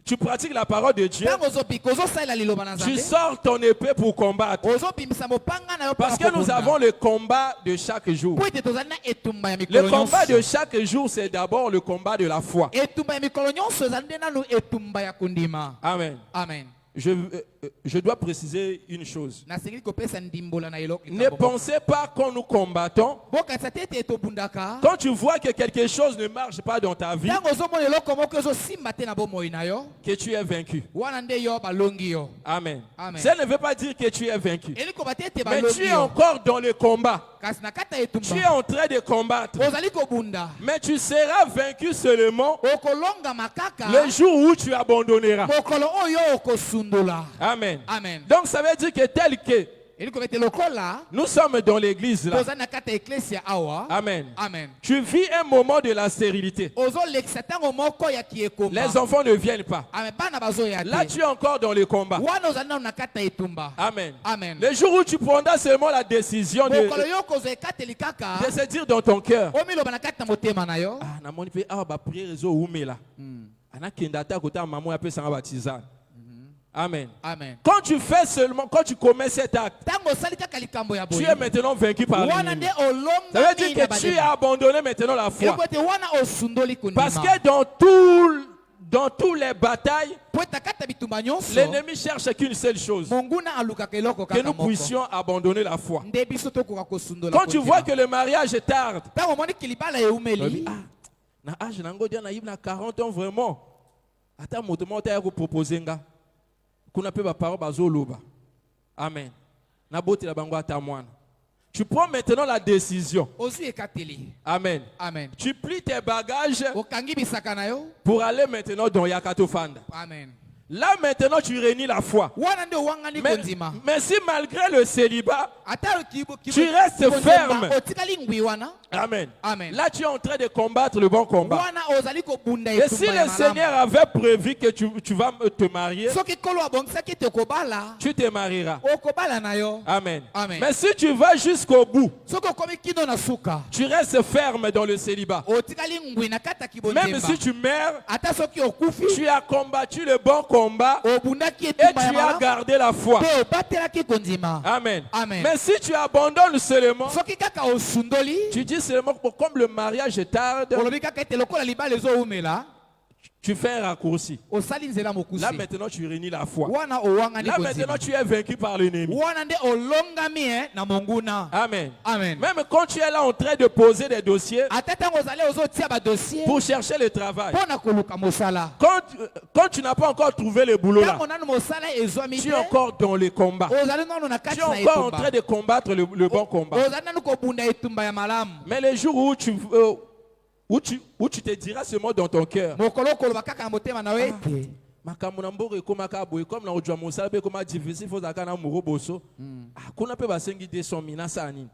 tu pratiques la parole de Dieu,
ntango ozobika ozosalela liloba na
tu
nzambe
sors ton épée pour combattre.
ozobimisa mopanga na yo mpo
Parce
na
que nous
kobunda.
avons le combat de chaque jour.
po ete tozali na etumba ya
Le
mikolo
combat de
nyonso.
chaque jour, c'est d'abord le combat de la foi.
etumba ya mikolo nyonso ezali nde nanu etumba ya kondima.
Amen.
Amen.
je dois préciser une chose.
nasengi kopesa ndimbola na eloko
Ne pensez pas quand nous combattons,
bokatisa te ete tobundaka
quand tu vois que quelque chose ne marche pas dans ta vie,
ntango ozomona eloko moko ezosimba te na bomoi na yo
que tu es vaincu.
wana nde yo balongi yo
Amen.
Amen.
Ça ne veut pas dire que tu es vaincu.
elikoba te ete
Mais tu
balongi
es
yo
encore dans le combat.
kasi na kati ya
Tu es
etumba
en train de combattre.
ozali kobunda
Mais tu seras vaincu seulement
okolongama kaka
le jour où tu abandonneras.
mokolo oyo okosundola
Amen.
amen
Donc ça veut dire que tel que
elikoba ete lokola
nous sommes dans l'église là.
tozali na kati ya eklesia awa
Amen.
amen
Tu vis un moment de la stérilité.
ozolekisa ntango moko ya kiekomba
Les enfants ne viennent pas.
amen bana bazoya
Là,
te
tu es encore dans le combat.
wana ozali nano na kati ya etumba
Amen.
amen
Le jour où tu prendras seulement la décision
mokolo yo okozwa ekateli kaka
de se dire dans ton cœur,
omiloba na kati na motema na yo
ah, namoni pe ah ba prière ezo umela. Anakenda ata kota maman ya pesa batizane. Amen.
amen
Quand tu fais seulement, quand tu commets cet acte,
ntango osali kaka likambo ya
tu
boye
es maintenant vaincu par
wana
l'ennemi.
nde
Ça veut
olongami
dire
na
que tu
bademo
as abandonné maintenant la foi.
eloko ete wana osundoli
Parce
kondima
que dans toutes les batailles,
po ete kati ya bitumba nyonso
l'ennemi cherche qu'une seule chose,
monguna alukaka eloko
que
kaka
nous
moko
puissions abandonner la foi.
nde biso tokoka kosundola
Quand tu vois que le mariage tarde,
ntango omoniki libala
tu dis,
eumeli
ah, na âge nango dia na yib na 40 ans vraiment. Ata moto mo ta ko proposer nga. Kuna pe ba parole bazoloba. Amen. Na boti la bango ata mwana. Tu prends maintenant la décision.
ozwi ekateli
Amen.
amen
Tu plies tes bagages
okangi bisaka na yo
pour aller maintenant dans Yakato Fanda.
amen
Là maintenant tu réunis la foi.
wana nde owangani
Mais,
kondima
mais si malgré le célibat,
ata
tu restes ferme.
otikali ngwi wana
Amen.
amen
Là tu es en train de combattre le bon combat.
wana ozali kobunda
Et si
etumba
le
ya
Seigneur
malamu
avait prévu que tu vas te marier,
soki kolo abongisaki ete okobala
tu te marieras.
okobala na yo
Amen.
Amen.
Mais si tu vas jusqu'au bout,
soki okomi kino na suka
tu restes ferme dans le célibat.
otikali ngwi na kati ya
Même
kibondemba
si tu meurs,
ata soki okufi
tu as combattu le bon combat
obundaki
et
etumba ya
tu as
malamu
gardé la foi.
mpe obatelaki kondima
Amen.
Amen.
Mais si tu abandonnes seulement,
soki kaka osundoli
tu dis seulement que comme le mariage tarde,
olobi kaka ete lokola libala ezoumela
tu fais un raccourci.
osali nzela mokusi
Là maintenant tu réunis la foi.
wana owangani
Là maintenant
kondima
tu es vaincu par l'ennemi.
wana nde olongami na monguna
Amen.
amen
Même quand tu es là en train de poser des dossiers
ata ntango ozali ozotia badossier
pour chercher le travail,
mpo na koluka mosala
quand tu n'as pas encore trouvé le boulot là,
ntango nanu mosala ezwami
tu
te
es encore dans le combat.
ozali nanu na
Tu
kati
es
na
encore en
etumba
train de combattre le bon combat.
ozali nanu kobunda etumba ya malamu
Mais le jour où tu te diras seulement dans ton cœur,
mokolo okoloba kaka na motema na yo ete
makambo na mboka ekomaka boye comme na ojwa mosala mpe ekoma difficile fo ozalaka na moro boso kuna mpe basengi 200 000 asala nini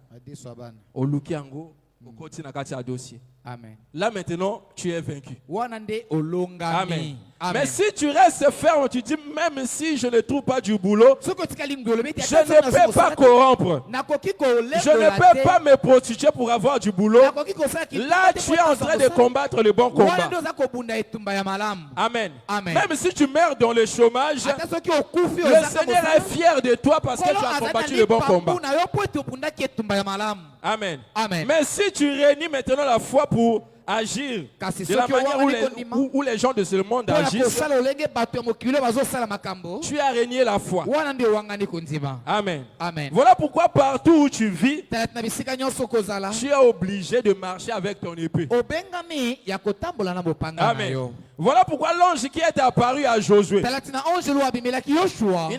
oluki yango okoti na kati ya dossier.
amen
Là maintenant tu es vaincu.
wana nde olongami
Amen.
amen
Mais si tu restes ferme, tu dis même si je ne trouve pas du boulot,
soki otikali ngwi olobi ete
je ne peux pas corrompre.
nakoki
Je
kolembola
ne peux
te
pas me prostituer pour avoir du boulot.
nakoki kosala
Là, tu es en train de combattre le bon
wana
combat.
nde oza kobunda etumba ya malamu
Amen.
Amen.
Même si tu meurs dans le chômage,
ata soki okufi
le Seigneur est fier de toi parce que tu as combattu le bon combat.
na yo mpo ete obundaki etumba ya malamu
Amen.
Amen.
Mais si tu réunis maintenant la foi pour agir
Kasi
de la
soki
manière
owangani kondima,
où les gens de ce monde
mpo na
agissent,
kosala olenge bato ya mokili oyo bazosala makambo
tu as régné la foi.
wana nde owangani kondima
Amen.
amen
Voilà pourquoi partout où tu vis,
talati na bisika nyonso kozala
tu es obligé de marcher avec ton épée.
obengami ya kotambola na mopanga na
Amen.
yo
Voilà pourquoi l'ange qui est apparu à Josué,
talati na ange lo abimelaki yoshua
il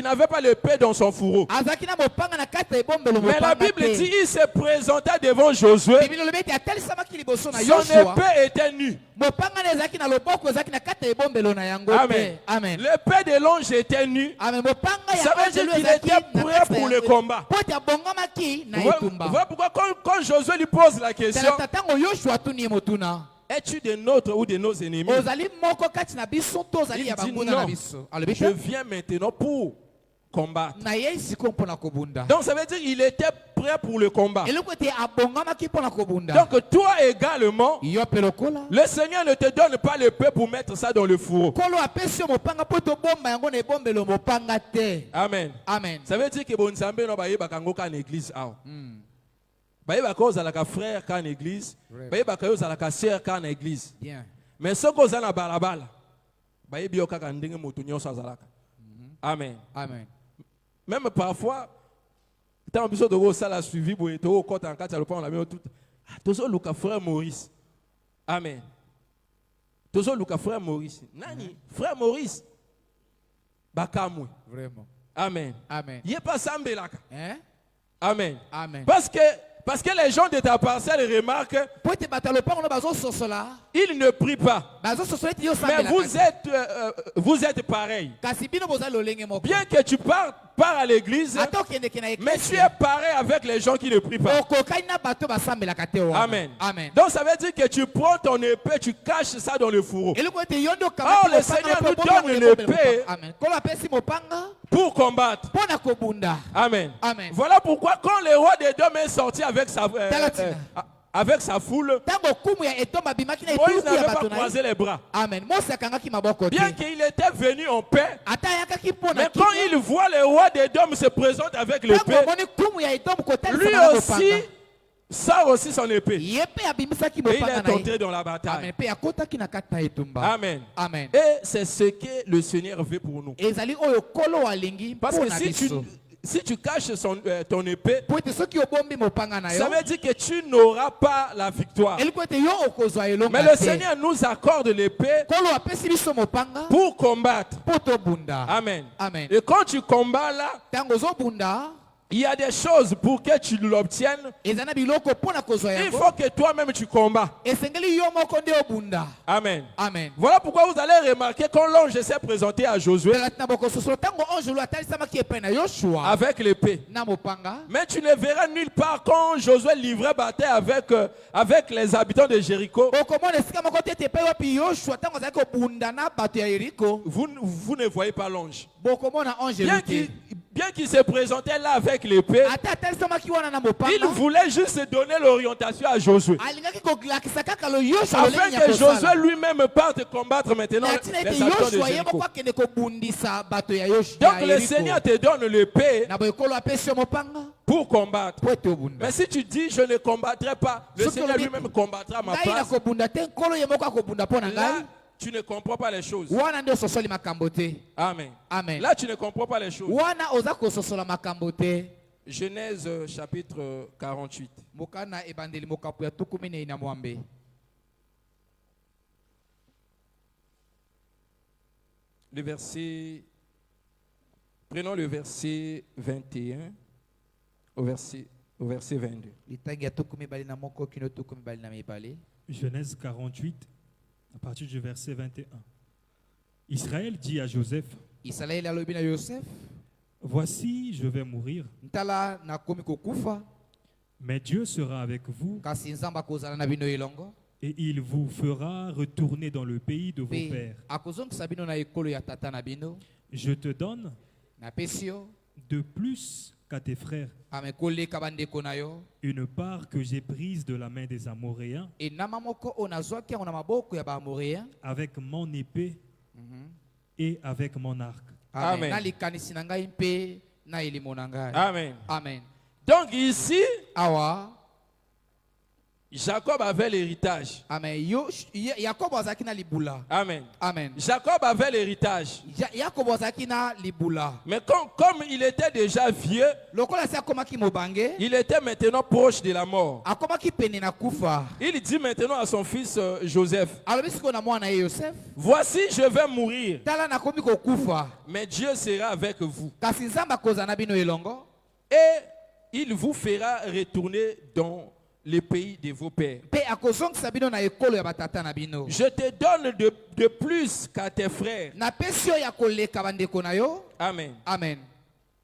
n'avait pas l'épée dans son fourreau.
azalaki na mopanga na kati ya ebombelo
Mais la
mopanga
Bible dit
te
il se présenta devant Josué.
bibili olobi ete atalisamaki liboso na
Son
yoshua
épée était nue.
mopanga na ezalaki na loboko ezalaki na kati ya ebombelo na yango
Amen.
te amen
L'épée de l'ange était nue.
amen mopanga
Ça veut
ya ange
dire
lo
qu'il
ezalaki
était
na
prêt
kati
pour
na
le combat.
po ete abongamaki na
Voilà,
etumba
voilà pourquoi quand Josué lui pose la question,
talata ntango yoshua atuni ye motuna
es-tu de notre ou de nos ennemis?
ozali moko kati na biso to ozali
Il
ya
dit
banguna
non.
na biso alobi
Je
te
viens maintenant pour combattre.
nayei sikoyo mpo na kobunda
Donc ça veut dire qu'il était prêt pour le combat.
eloko ete abongamaki mpo na kobunda
Donc toi également,
yo mpe lokola
le Seigneur ne te donne pas l'épée pour mettre ça dans le fourreau.
kolo apesi yo mopanga mpo tobomba yango na ebombelo mopanga te
Amen.
amen
Ça veut dire que bon Nzambe no bayebaka ngo ka na église awa. Bayebaka ozalaka frère ka na église, bayebaka yo ozalaka sœur ka na église.
bien
Mais soki oza na balabala, bayebi yo kaka ndenge moto nyonso azalaka. Amen.
Amen.
Même parfois, tant biso de ça la suivi boye to kota en kati alopon la même tout. Tozo luka frère Maurice. Amen. Tozo luka frère Maurice. Nani? Frère Maurice. Bakamwe.
Vraiment.
Amen.
Amen.
Yé pas sambelaka.
Hein?
Amen.
Amen.
Parce que les gens de ta parcelle remarquent,
Pour te battre le on a besoin de cela.
ils ne prient pas. Mais vous êtes pareil. Bien que tu pars à l'église, mais tu es pareil avec les gens qui ne prient pas. Amen.
Amen.
Donc ça veut dire que tu prends ton épée, tu caches ça dans le fourreau. Oh, le Seigneur nous donne une épée pour combattre. Amen.
Amen.
Voilà pourquoi quand le roi d'Édom est sorti avec sa foule, Moïse n'avait pas croisé les bras.
Amen.
Bien qu'il était venu en paix, mais quand il voit le roi d'Édom se présente avec l'épée, lui aussi sort aussi son épée. Et il est entré dans la bataille. Amen.
Amen.
Et c'est ce que le Seigneur veut pour nous. Parce que si tu caches ton épée, ça veut dire que tu n'auras pas la victoire. Mais le Seigneur nous accorde l'épée pour combattre. Amen.
Amen.
Et quand tu combats là, il y a des choses pour que tu l'obtiennes. Il faut que toi-même tu combats. Amen.
Amen.
Voilà pourquoi vous allez remarquer quand l'ange s'est présenté à Josué avec l'épée. Mais tu ne verras nulle part quand Josué livrait bataille avec les habitants de Jéricho. Vous ne voyez pas l'ange. Bien qu'il se présentait là avec l'épée, il voulait juste donner l'orientation à Josué. Afin que Josué lui-même parte combattre maintenant les habitants de Jéricho. Donc le Seigneur te donne l'épée pour combattre. Mais si tu dis je ne combattrai pas, le Seigneur lui-même combattra à ma place. Là, tu ne comprends pas les choses. Amen.
Amen.
Là, tu ne comprends pas les choses. Genèse chapitre 48. Le verset, prenons le verset 21 au verset 22.
Genèse 48, à partir du verset 21. Israël dit à Joseph, voici, je vais mourir, mais Dieu sera avec vous et il vous fera retourner dans le pays de vos pères. Je te donne de plus qu'à tes frères une part que j'ai prise de la main des Amoréens avec mon épée et avec mon arc.
Amen.
Amen.
Amen. Donc ici, Jacob avait l'héritage.
Amen.
Amen.
Amen.
Jacob avait l'héritage. Mais comme il était déjà vieux, il était maintenant proche de la mort. Il dit maintenant à son fils Joseph, voici, je vais mourir, mais Dieu sera avec vous. Et il vous fera retourner dans le pays de vos pères. Je te donne de plus qu'à tes frères. Amen.
Amen.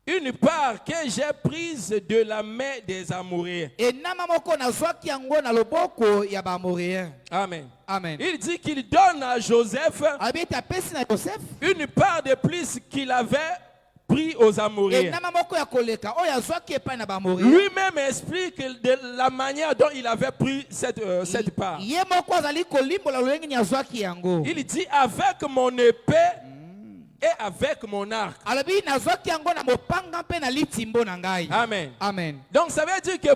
Une part que j'ai prise de la main des Amoréens. Amen.
Amen.
Il dit qu'il donne à Joseph une part de plus qu'il avait pris aux Amoréens. Lui-même explique de la manière dont il avait pris cette part. Il dit avec mon épée et avec mon arc. Amen.
Amen.
Donc ça veut dire que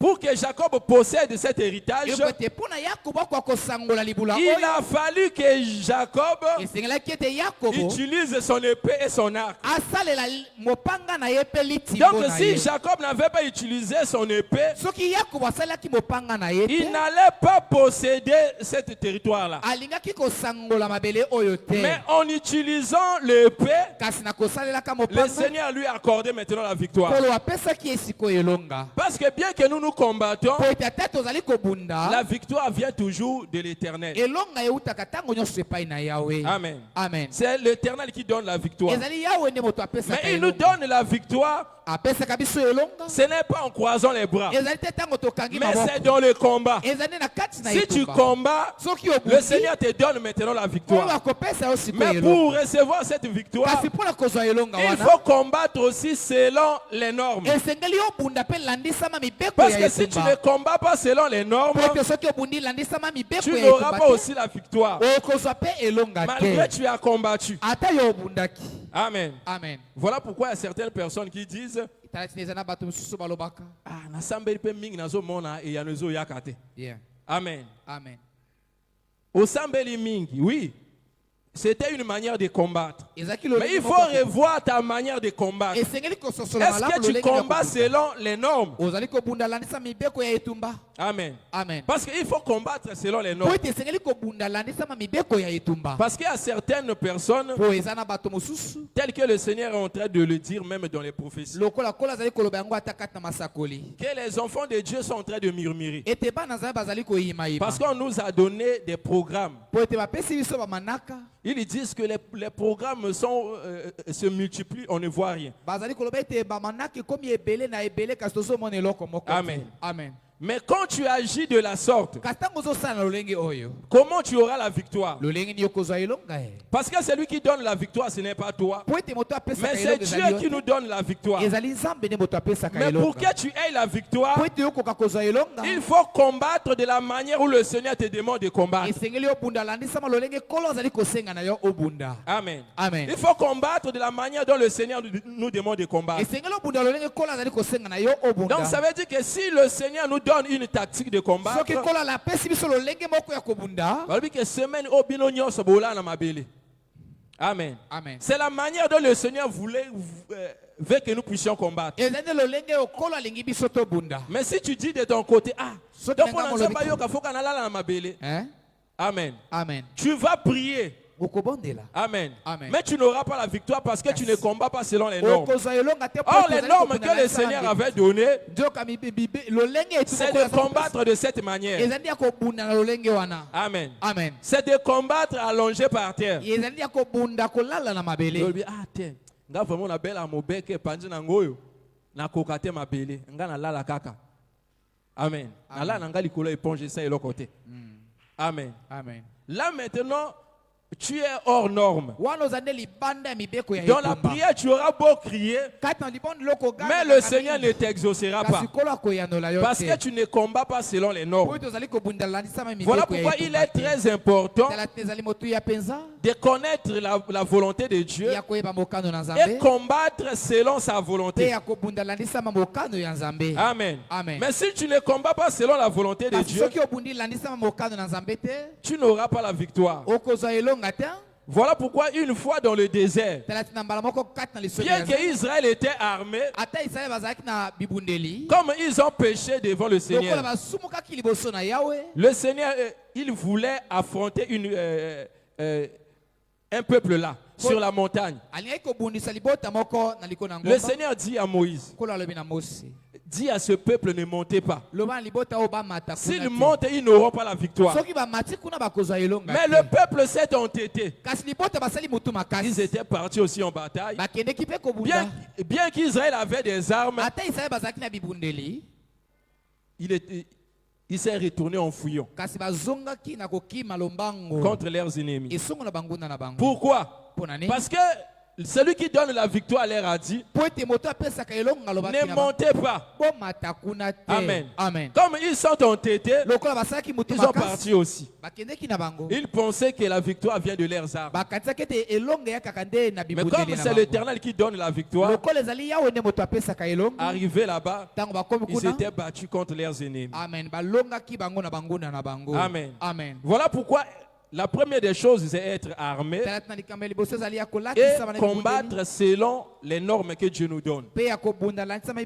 pour que Jacob possède cet héritage,
ekote mpona yakobo akwa kosangola libula
il
oyo
a fallu que Jacob
esengelaki ete yakobo
utilise son épée et son arc.
asalela mopanga na ye mpe litimbo
Donc
na
si
ye
Jacob n'avait pas utilisé son épée,
soki yakobo asalelaki mopanga na ye
il
te
n'allait pas posséder ce territoire-là.
alingaki kosangola mabele oyo te
Mais en utilisant l'épée,
kasi na kosalelaka
le
mopanga
Seigneur lui a accordé maintenant la victoire.
kolo apesaki ye sikoyo elonga
Parce que bien que nous nous combattons,
po ete ata tozali kobunda
la victoire vient toujours de l'Éternel.
elonga eutaka ntango nyonso epai na yawe
Amen.
amen
C'est l'Éternel qui donne la victoire.
ezali yawe nde moto apesaka
Mais il nous
elonga
donne la victoire,
apesaka biso elonga
ce n'est pas en croisant les bras,
ezali te ntango tokangi
mais
maboko
c'est dans le combat.
ezali na kati na
Si tu
etumba
combats,
soki
le
obundi
Seigneur te donne maintenant la
oyo
victoire.
akopesa yo sikoyo
Mais
elonga
pour recevoir cette victoire,
kasi mpona kozwa elonga
il
wana
faut combattre aussi selon les normes.
esengeli obunda mpe landisama mibeko
Parce
ya
que si tu ne
etumba
combats pas selon les normes,
po ete soki obundi landisama mibeko
tu
ya
n'auras
etumba
pas
te
aussi la victoire.
okozwa mpe elonga
Malgré
te
tu as combattu.
ata yo obundaki
Amen.
amen
Voilà pourquoi il y a certaines personnes qui disent
talati eza na bato mosusu balobaka
ah nasambeli pe mingi nazomona eya ezoyaka te.
yeah.
Amen.
amen
Osambeli mingi, oui. C'était une manière de combattre.
ezalaki
Mais
lolenge
il faut
moko
revoir ta manière de combattre.
esengeli kososola
Est-ce
malamu
que tu
lolenge ya
combats
kobunda.
selon les normes?
ozali kobunda landisa mibeko ya etumba
Amen.
amen
Parce qu'il faut combattre selon les
po
normes.
ete esengeli kobunda landisama mibeko ya etumba
Parce qu'il y a certaines personnes,
po eza na bato mosusu
telles que le Seigneur est en train de le dire même dans les prophéties,
lokola kola azali koloba yango ata kati na masakoli
que les enfants de Dieu sont en train de murmurer.
ete bana nzambe bazali koyimayima
Parce qu'on nous a donné des programmes.
po ete bapesi biso bamanaka
Ils disent que les programmes se multiplient, on ne voit rien.
bazali koloba ete bamanaka ekomi ebele na ebele kasi tozomona eloko moko te.
Amen.
amen
Mais quand tu agis de la sorte,
kasi ntango ozosala na lolenge oyo
comment tu auras la victoire?
lolenge nini okozwa elonga ye
Parce que celui qui donne la victoire, ce n'est pas toi.
po ete moto apesaka
Mais c'est
elonga ezali
Dieu
yo
qui nous
te.
donne la victoire.
ezali nzambe nde moto apesaka
Mais pour
elonga
que tu aies la victoire,
po ete okoka kozwa elonga
il faut combattre de la manière où le Seigneur te demande de combattre.
esengeli obunda alandisama lolenge kolo azali kosenga na yo obunda
Amen.
amen
Il faut combattre de la manière dont le Seigneur nous demande de combattre.
esengeli obunda lolenge kolo azali kosenga na yo obunda
Donc ça veut dire que si le Seigneur nous donne une tactique de combattre,
soki kolo apesi biso lolenge moko ya kobunda
balobi que semaine au bino nyonso bola na mabele. Amen.
amen
C'est la manière dont le Seigneur veut que nous puissions combattre.
ezali nde lolenge oyo kolo alingi biso tobunda
Mais si tu dis de ton côté, ah,
Soki
donc
nanga
pour
molobi
nzamba yoka foka na lala na mabele.
Hein?
Amen.
amen
Tu vas prier.
okobondela
Amen.
Amen.
Mais tu n'auras pas la victoire parce que tu ne combats pas selon les normes.
okozwa elonga te po
Or,
ete
les
ozali
normes
kobunda
que le
landisama
Seigneur
mibeko.
avait données,
joka lolenge etu
c'est
moko
de
ya
combattre de cette manière.
ezali ya kobunda na lolenge wana
Amen.
amen
C'est de combattre allongé par terre.
ezali ya kobunda kolala na mabele
Lolobi, ah, tiens, nga vraiment na bela mobeke panzi na ngoyo na kokate mabele nga na lala kaka. Amen. Na la na nga likolo éponge ça et l'autre côté. Amen.
amen
Là maintenant, tu es hors norme.
wana ozali nde libanda ya mibeko ya
Dans la
etumba
prière, tu auras beau crier,
kati na libondi loko
mais le Seigneur ne t'exaucera pas.
kasi kolo akoyanola yo
Parce que
te
tu ne combats pas selon les
po
normes.
ete ozali kobunda landisama
Voilà
mibeko ya
pourquoi il
etumba
est
te.
très important
tala te ezali motuya mpenza
de connaître la volonté de Dieu
ya koyeba mokano na
et
nzambe
combattre selon sa
mpe
volonté.
ya kobunda landisama mokano ya nzambe
Amen.
Amen.
Mais si tu ne combats pas selon la volonté de
kasi
Dieu,
soki obundi landisama mokano na nzambe te
tu n'auras pas la victoire.
okozwa elonga te
Voilà pourquoi une fois dans le désert,
tala te na mbala moko kati na lisolo
bien
ya
que
nzambe
Israël était armé,
ata israele bazalaki na bibundeli
comme ils ont péché devant le
lokola
Seigneur,
basumukaki liboso na yawe
le Seigneur, il voulait affronter un peuple là, sur la montagne.
alingaki kobundisa libota moko na likolo na
Le
ngomba
Seigneur dit à Moïse,
kolo alobi na mosi
dis à ce peuple, ne montez pas.
loba na libota oyo bamata kuna
S'ils
te.
montent, ils n'auront pas la victoire.
soki bamati kuna bakozwa elonga
Mais
te.
le peuple s'est entêté.
kasi libota basali motu
Ils
makasi
étaient partis aussi en bataille.
bakendeki mpe kobunda
Bien qu'Israël avait des armes,
ata israele bazalaki na bibundeli
il s'est retourné en fouillant
kasi bazongaki na kokima lombango
contre leurs ennemis.
esongo na bangunda na bango
Pourquoi?
mpona nini
Parce que celui qui donne la victoire leur a dit,
po ete moto apesaka elongo alobaki
ne
na bango,
montez pas.
bomata kuna te.
Amen.
Amen.
Comme ils sont entêtés,
Lokola basalaki moto
ils sont
makasi,
partis aussi.
bakendeki na bango,
Ils pensaient que la victoire vient de leurs armes.
bakatisaki ete elongo eyakaka nde na
Mais comme
bibundeli na
c'est
bango.
l'Éternel qui donne la victoire,
Lokola ezali yawe nde moto apesaka elongo,
arrivés là-bas,
ntango bakomi
ils
kuna,
étaient battus contre leurs ennemis.
amen, balongaki bango na banguna na bango.
Amen.
Amen.
Voilà pourquoi la première des choses, c'est être armé
Talata na likambo ya liboso ezali ya
et
kolatisa bana bibundeli,
combattre selon les normes que Dieu nous donne.
mpe ya kobunda lanisama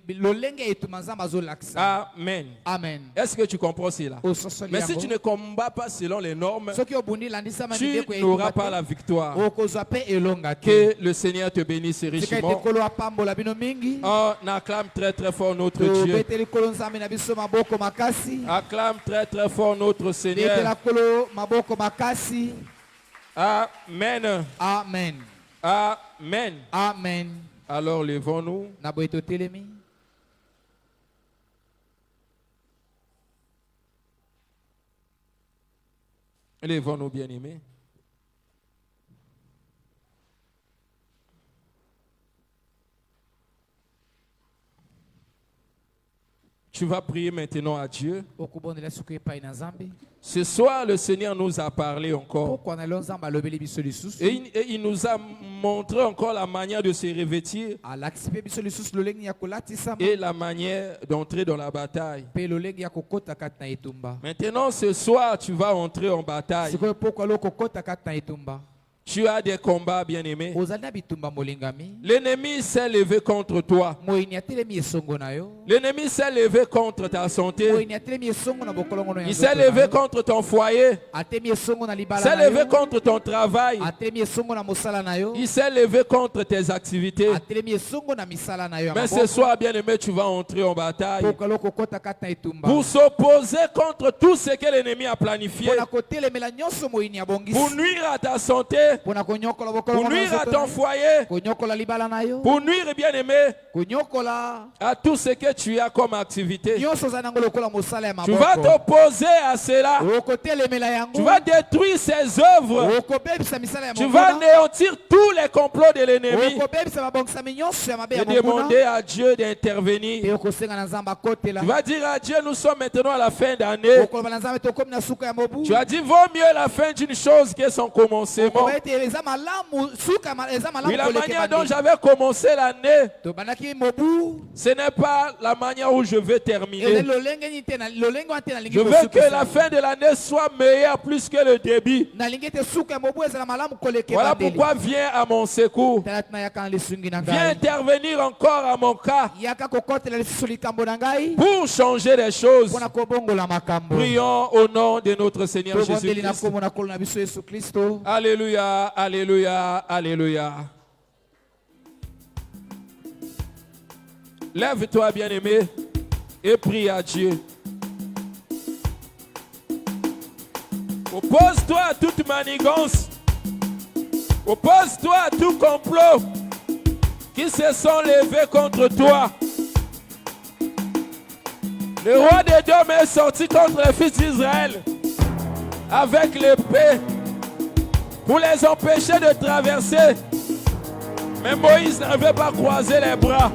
lolenge etuma nzambe azolakisa.
Amen.
Amen.
Est-ce que tu comprends cela?
Ososoli
Mais si
yango.
tu ne combats pas selon les normes,
Soki obundi landisama
tu
mibeko ya
n'auras
etumba
pas
te,
la victoire.
okozwa mpe elonga te.
Que le Seigneur te bénisse
Tika ete
richement.
kolo apambola bino mingi.
On acclame très très fort notre Dieu.
Tobeteli kolo nzambe na biso maboko makasi.
Acclame très très fort notre Seigneur.
Betela kolo maboko makasi.
Amen.
Amen.
Amen.
Amen.
Alors levons-nous.
Na boye totelemi.
Levons-nous, bien-aimés. Tu vas prier maintenant à Dieu.
Okubondela suku epai na nzambe.
Ce soir, le Seigneur nous a parlé encore.
Pokwa na lo nzambe alobeli biso lisusu.
Et il nous a montré encore la manière de se revêtir
Alakisi mpe biso lisusu lolenge ya kolatisama.
et la manière d'entrer dans la bataille.
Mpe lolenge ya kokota kati na etumba.
Maintenant, ce soir, tu vas entrer en bataille.
Sikoyo pokwa lo kokota kati na etumba.
Tu as des combats, bien-aimés.
Ozali na bitumba molingami.
L'ennemi s'est levé contre toi.
Moyini atelemi esongo na yo.
L'ennemi s'est levé contre ta santé.
Moyini atelemi esongo na bokolongo no ya
Il s'est
nzoto na
levé
yo.
contre ton foyer.
Atemi esongo na
Il
libala
s'est
na
levé
yo.
contre ton travail.
Atemi esongo na mosala na yo.
Il s'est levé contre tes activités.
Atelemi esongo na misala na yo.
Mais ce soir, bien-aimé, tu vas entrer en bataille
Pokwa lo kokota kati na etumba.
pour s'opposer contre tout ce que l'ennemi a planifié,
Pona kotelemela nyonso moyini abongisi.
pour nuire à ta santé,
Pona konyokola
pour
bokolongo na
nuire à
nzoto
ton
na yo.
foyer,
Konyokola libala na yo.
pour nuire, bien-aimé,
Konyokola
à tout ce que tu as comme activité.
nyonso ozali nango lokola mosala ya
Tu vas
maboko.
t'opposer à cela.
Okotelemela yango.
Tu vas détruire ses œuvres.
Okobebisa misala ya
Tu vas
monguna.
anéantir tous les complots de l'ennemi
Okobebisa mabongisami nyonso ya mabe
et
ya monguna.
demander à Dieu
Mpe
d'intervenir.
okosenga na nzambe akotela.
Tu vas dire à Dieu, nous sommes maintenant à la fin d'année.
Okoloba na nzambe tokomi na suka ya mobu.
Tu as dit, vaut mieux la fin d'une chose que son commencement.
Okoloba ete eza malamu suka eza malamu
Oui, la
koleka
manière dont
ebandeli.
j'avais commencé l'année,
Tobandaki mobu.
ce n'est pas la manière où je vais
Ele
terminer.
lolenge ni te na lolenge wa te na lingi
Je veux que la fin de l'année soit meilleure plus que le début.
na lingi te suka ya mobu ezala malamu koleka
Voilà
ebandeli.
pourquoi viens à mon secours.
Talati na yaka na lisungi na
Viens
ngai.
intervenir encore à mon cas
Yaka kokotela lisusu likambo na ngai.
pour changer les choses.
Mpona kobongola makambo.
Prions au nom de notre Seigneur
Tobondeli na
Jésus-Christ.
kombo na kolo na biso Yesu Kristo.
Alléluia, alléluia, alléluia. Lève-toi, bien-aimé, et prie à Dieu. Oppose-toi à toute manigance. Oppose-toi à tout complot qui se sont levés contre toi. Le roi d'Édom est sorti contre les fils d'Israël avec l'épée pour les empêcher de traverser. Mais Moïse n'avait pas croisé les bras.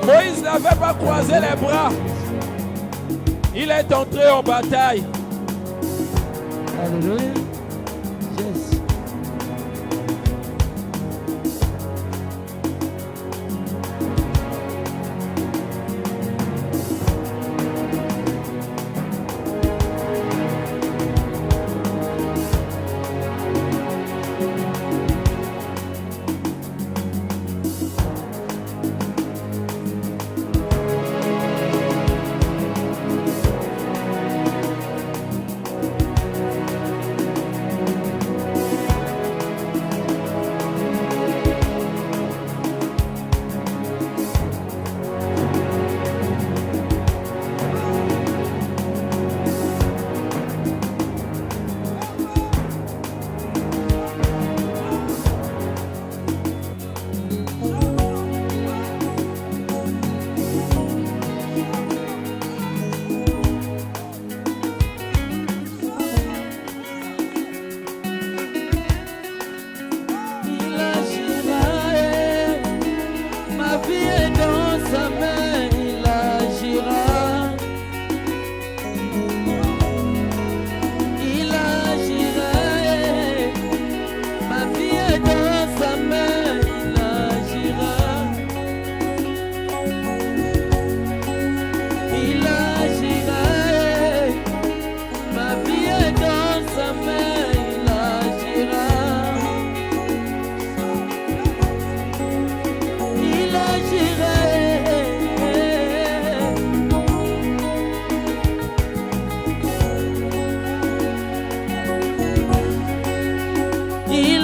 Moïse n'avait pas croisé les bras. Il est entré en bataille.
Alléluia. Yes.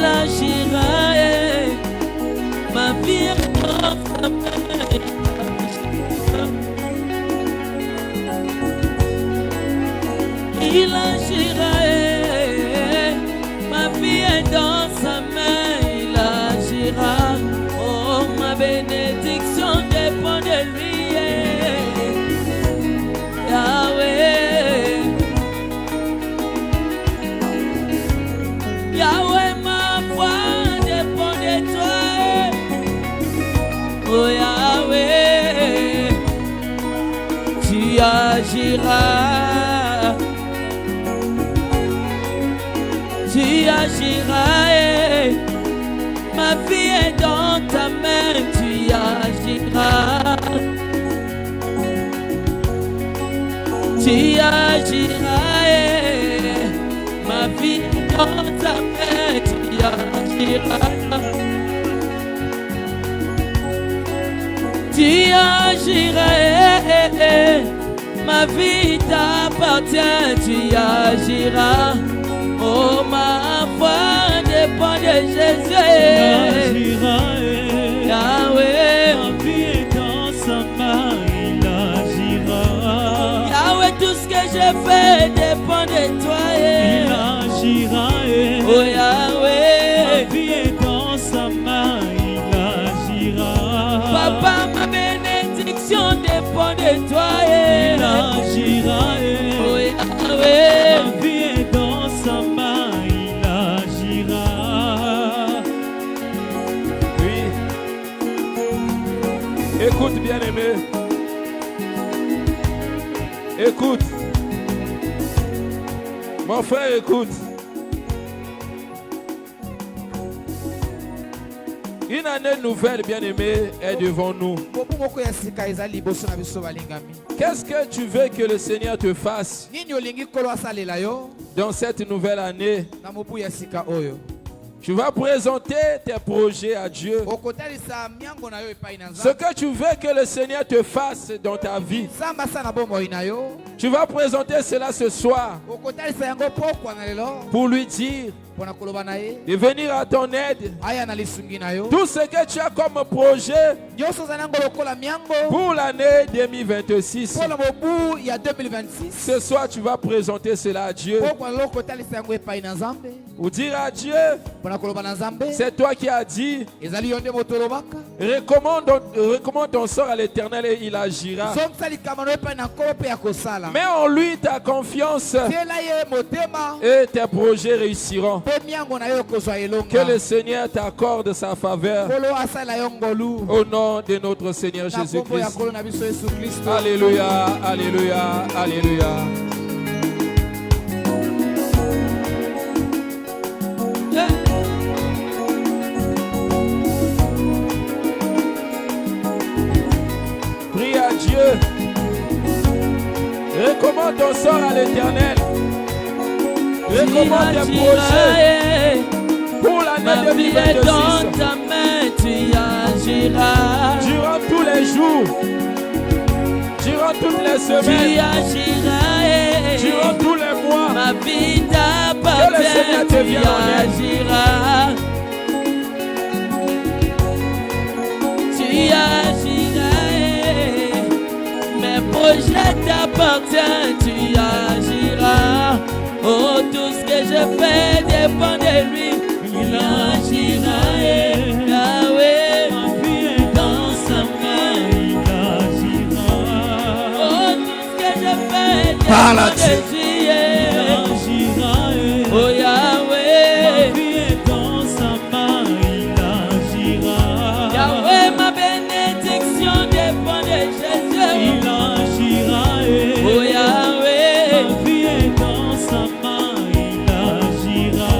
il agira, ma vie est dans sa main. Il agira, ma vie est dans sa main, il agira. Oh, ma bénédiction dépend de lui. Yahweh, Yahweh, ma foi dépend de toi. Oh Yahweh, tu agiras. Tu agiras, ma vie est dans ta main, tu agiras. Tu agiras, ma vie est dans ta main, tu agiras. Tu agiras, ma vie t'appartient, tu agiras. Oh, ma foi dépend de Jésus. Yahweh,
ma vie est dans sa main, il agira.
Yahweh, tout ce que je fais dépend de toi.
Il agira.
Oh Yahweh,
ma vie est dans sa main, il agira.
Papa, ma bénédiction dépend de toi.
Il agira.
Oh Yahweh,
ma vie est dans sa main, il agira.
Oui. Écoute, bien-aimé. Écoute. Mon frère, écoute. Une année nouvelle, bien-aimé, est devant nous. Qu'est-ce que tu veux que le Seigneur te fasse dans cette nouvelle année? Tu vas présenter tes projets à Dieu. Ce que tu veux que le Seigneur te fasse dans ta vie, tu vas présenter cela ce soir pour lui dire de venir à ton aide. Tout ce que tu as comme projet pour l'année 2026, ce soir tu vas présenter cela à Dieu. Ou dire à Dieu, c'est toi qui as dit, recommande ton sort à l'Éternel et il agira. Mets en lui ta confiance et tes projets réussiront. Que le Seigneur t'accorde sa faveur au nom de notre Seigneur Jésus-Christ. Alléluia, alléluia, alléluia. Prie à Dieu. Recommande ton sort à l'Éternel. Recommande tes projets pour l'année 2026.
Dans ta main, tu agiras.
Durant tous les jours, durant toutes les semaines,
tu agiras.
Durant tous les mois,
ma vie t'appartient, tu agiras. Tu agiras. Mes projets t'appartiennent, tu agiras. Oh, tout ce que je fais dépend de lui. Il agira, Yahweh,
ma vie est dans sa main, il agira.
Oh, tout ce que je fais dépend de lui.
Il agira.
Oh, Yahweh,
ma vie est dans sa main, il agira.
Yahweh, ma bénédiction dépend de Jésus.
Il agira.
Oh, Yahweh,
ma vie est dans sa main, il agira.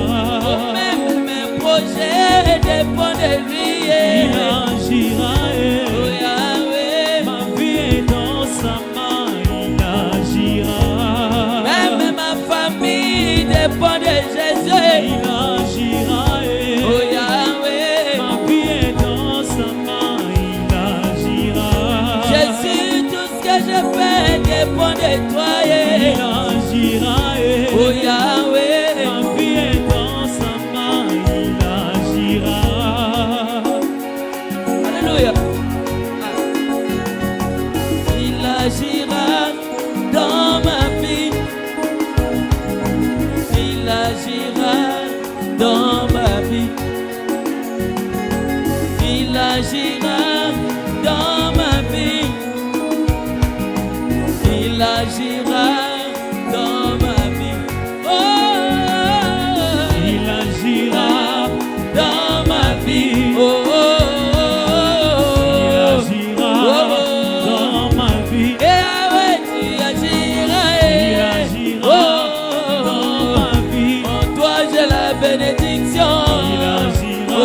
oh, même mes projets dépendent de lui.
Il agira.
Oh, Yahweh,
ma vie est dans sa main, il agira.
même ma famille dépend de Jésus.
Il agira.
Oh, Yahweh,
ma vie est dans sa main, il agira.
Jésus, tout ce que je fais dépend de toi.
Il agira.
Oh, Yahweh,
ma vie est dans sa main, il
dans ma vie. Il agira dans ma vie. Il agira dans ma vie. Oh, il agira dans ma vie. Oh, oh, oh, il agira dans ma vie. Et ouais, il agira dans ma vie. En toi j'ai la bénédiction. Il agira.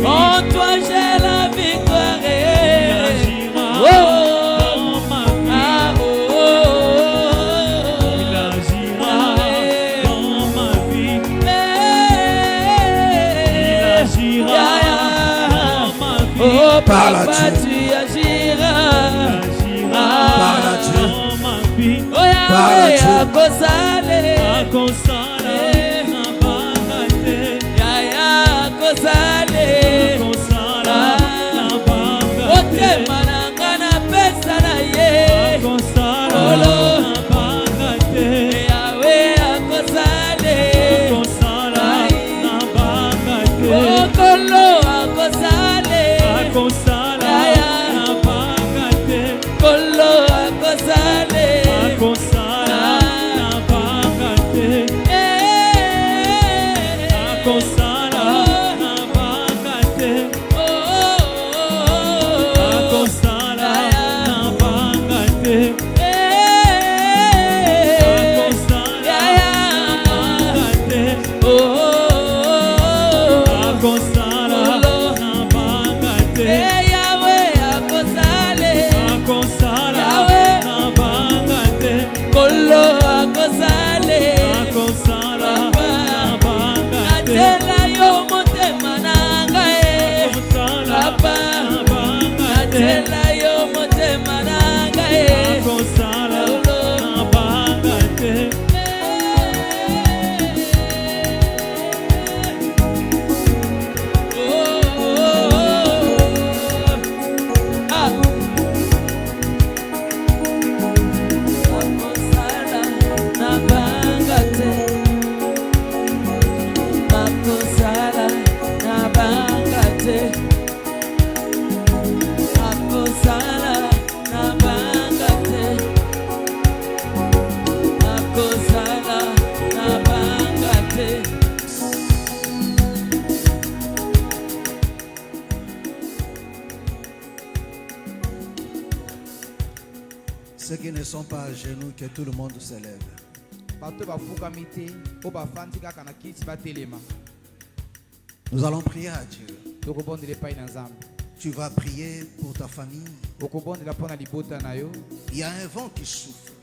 En toi j'ai la victoire. Oh, ah, oh, il agira dans ma vie. Il agira dans ma vie. Oh, papa, tu agiras.
Parle à Dieu.
Dans ma vie. Oh,
Parle à Dieu.
Akosale. Akosale. Otema nanga na pesa na ye. Olo. Yahweh akosale. Okolo akosale. Kolo akosale.
Ceux qui ne sont pas à genoux, que tout le monde se lève. Nous allons prier à Dieu. Tu vas prier pour ta famille. Il y a un vent qui souffle,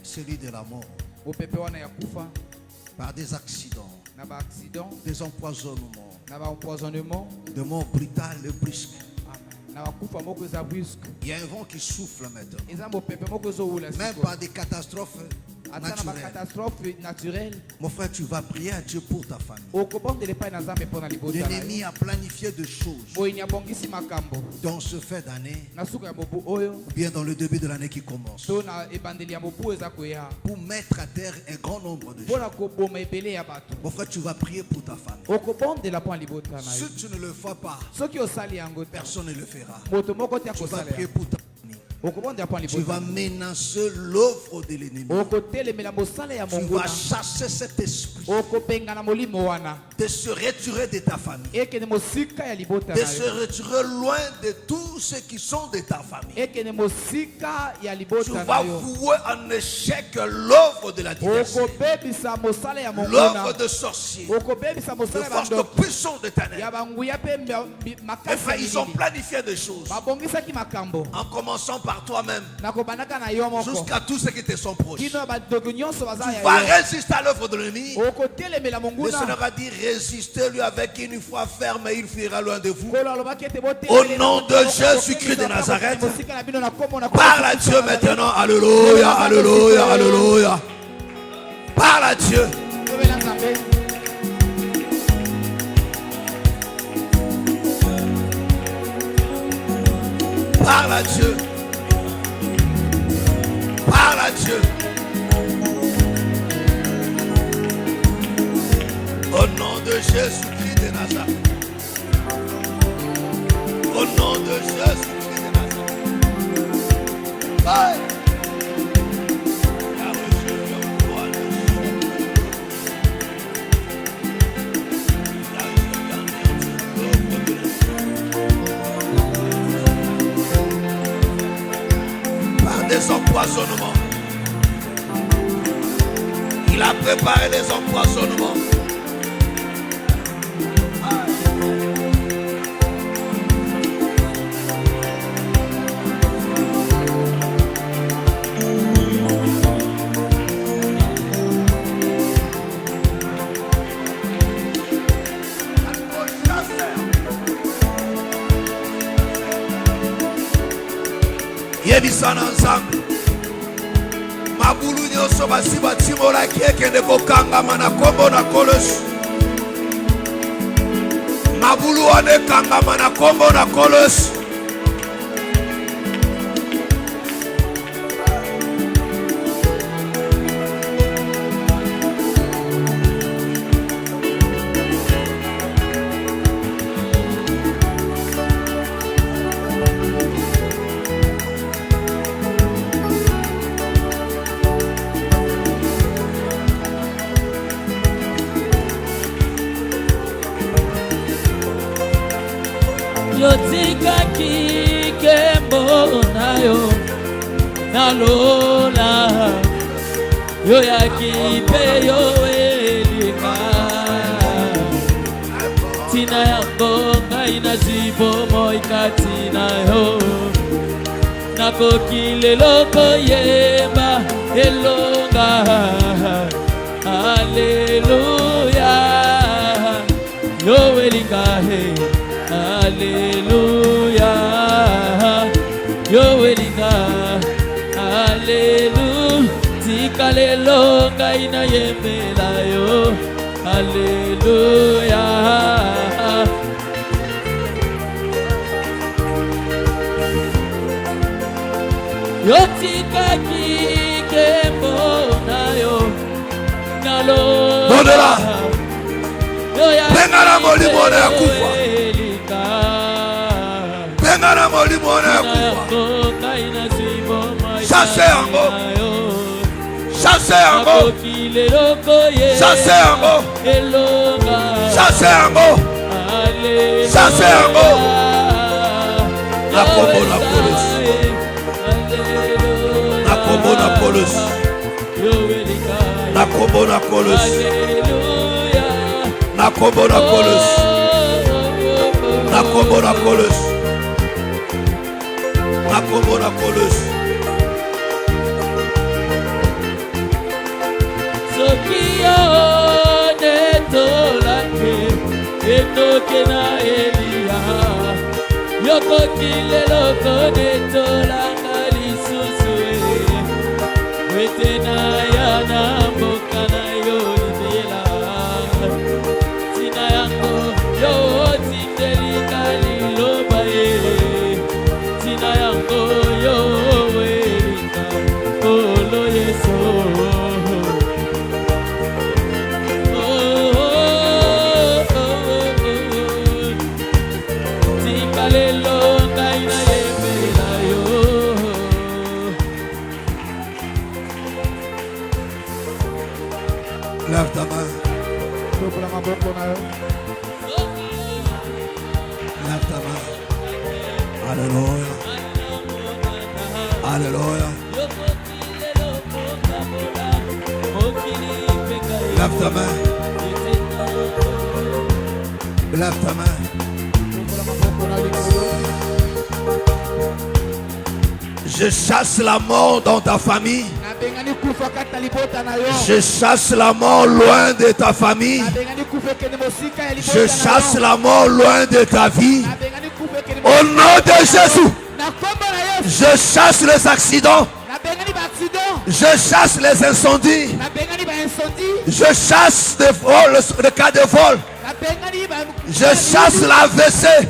celui de la mort, par des accidents, des empoisonnements, de morts brutales et brusques. Il y a un vent qui souffle maintenant, même par des catastrophes naturelles. Mon frère, tu vas prier à Dieu pour ta famille. L'ennemi a planifié des choses dans ce fait d'année, ou bien dans le début de l'année qui commence, pour mettre à terre un grand nombre de choses. Mon frère, tu vas prier pour ta famille. Si tu ne le fais pas, personne ne le fera. Tu vas prier pour ta famille. Tu vas menacer l'œuvre de l'ennemi. Tu vas chasser cet esprit de se retirer de ta famille, de se retirer loin de tous ceux qui sont de ta famille. Tu vas vouer en échec l'œuvre de la diversité, l'œuvre de sorciers, de forces de puissance de ténèbres. Mes frères, ils ont planifié des choses, en commençant par toi-même jusqu'à tous ceux qui te sont proches. Tu vas résister à l'œuvre de l'ennemi. Le Seigneur a dit résistez-lui avec une foi ferme et il fuira loin de vous. Au nom de Jésus-Christ de Nazareth, parle à Dieu maintenant. Alléluia, alléluia, alléluia. Parle à Dieu. Parle à Dieu. Parle à Dieu. Au nom de Jésus-Christ de Nazareth. Au nom de Jésus-Christ de Nazareth. Aïe. Par des empoisonnements. Il a préparé les empoisonnements. Yebisana ensemble. Mabulu nyoso basi batimola kiekende kokangama na kombo na kolosi. Mabulu one kangama na kombo na kolosi.
Yotika kikembo nayo nalola yo yakipe yo elika tina yango ngaina zibo moikati nayo nakokile loko yeba elonga haleluya yo elika he Alléluia, yo elinga, Alléluia, tikalelo ngaina yembela yo, Alléluia. Yo tikaki kembo na yo, nalo.
Bondela. Pengana molimo na kufa. Pengana molimo na kufa. Chassez yango. Chassez yango. Chassez yango. Chassez yango. Chassez yango. La combo la police. La combo la police. La combo la police. La combo la police. La combo la police. La combo la police.
Sokio de tolake etoke na Elia yoko kile loko de tolanga lisusu wetena ya na mboka na yo libela tina yango yo tindelika liloba tina yango yo welika kolo yeso.
Lève ta main. Lève ta main. Alléluia. Alléluia. Lève ta main. Lève ta main. Je chasse la mort dans ta famille. Je chasse la mort loin de ta famille. Je chasse la mort loin de ta vie. Au nom de Jésus. Je chasse les accidents. Je chasse les incendies. Je chasse le cas de vol. Je chasse l'AVC.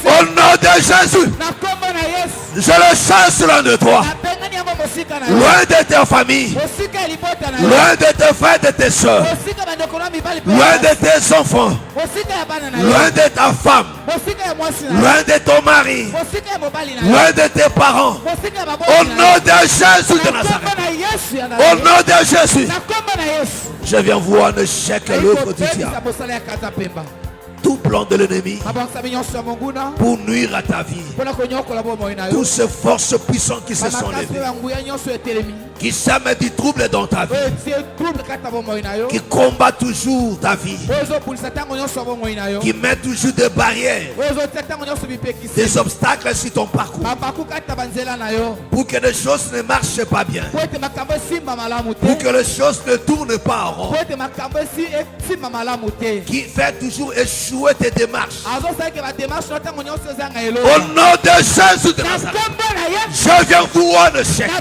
Au nom de Jésus. Je le chasse loin de toi. loin de ta famille, loin de tes frères et de tes soeurs, loin de tes enfants, loin de ta femme, loin de ton mari, loin de tes parents. Au nom de Jésus de Nazareth. Au nom de Jésus. Je viens voir un échec à l'œuvre du diable. Tout plan de l'ennemi pour nuire à ta vie. Toutes ces forces puissantes qui se sont levées, qui sèment du trouble dans ta vie, qui combattent toujours ta vie, qui mettent toujours des barrières, des obstacles sur ton parcours, pour que les choses ne marchent pas bien, pour que les choses ne tournent pas en rond, qui fait toujours échouer tes démarches. Au nom de Jésus de Nazareth, je viens vous rendre le chèque.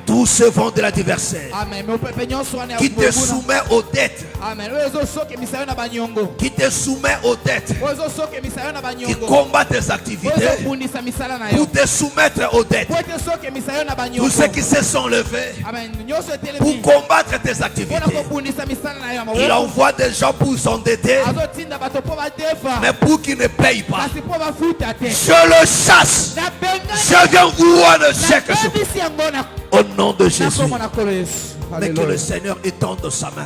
Tout ce vent de l'adversaire qui te soumet aux dettes, qui te soumet aux dettes, qui combat tes activités pour te soumettre aux dettes, tous ceux qui se sont levés pour combattre tes activités, il envoie des gens pour s'endetter, mais pour qu'ils ne payent pas. Je le chasse. Je viens vous rendre le chèque au nom de Jésus. Mais que le Seigneur étende sa main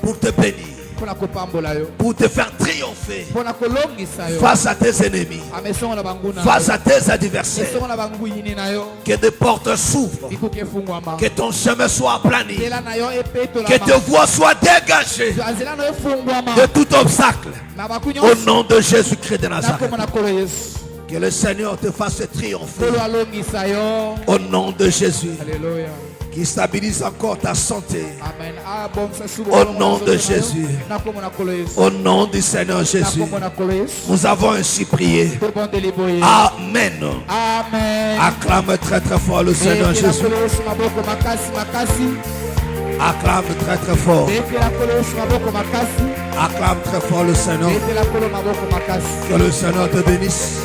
pour te bénir, pour te faire triompher face à tes ennemis, face à tes adversaires. Que des portes s'ouvrent, que ton chemin soit aplani, que tes voies soient dégagées de tout obstacle. Au nom de Jésus-Christ de Nazareth. Que le Seigneur te fasse triompher. Au nom de Jésus.
Alléluia.
Qui stabilise encore ta santé. Au nom de Jésus. Au nom du Seigneur Jésus. Nous avons ainsi prié. Amen.
Amen.
Acclame très très fort le Seigneur Jésus. Acclame très très fort. Acclame très fort le Seigneur. Que le Seigneur te bénisse.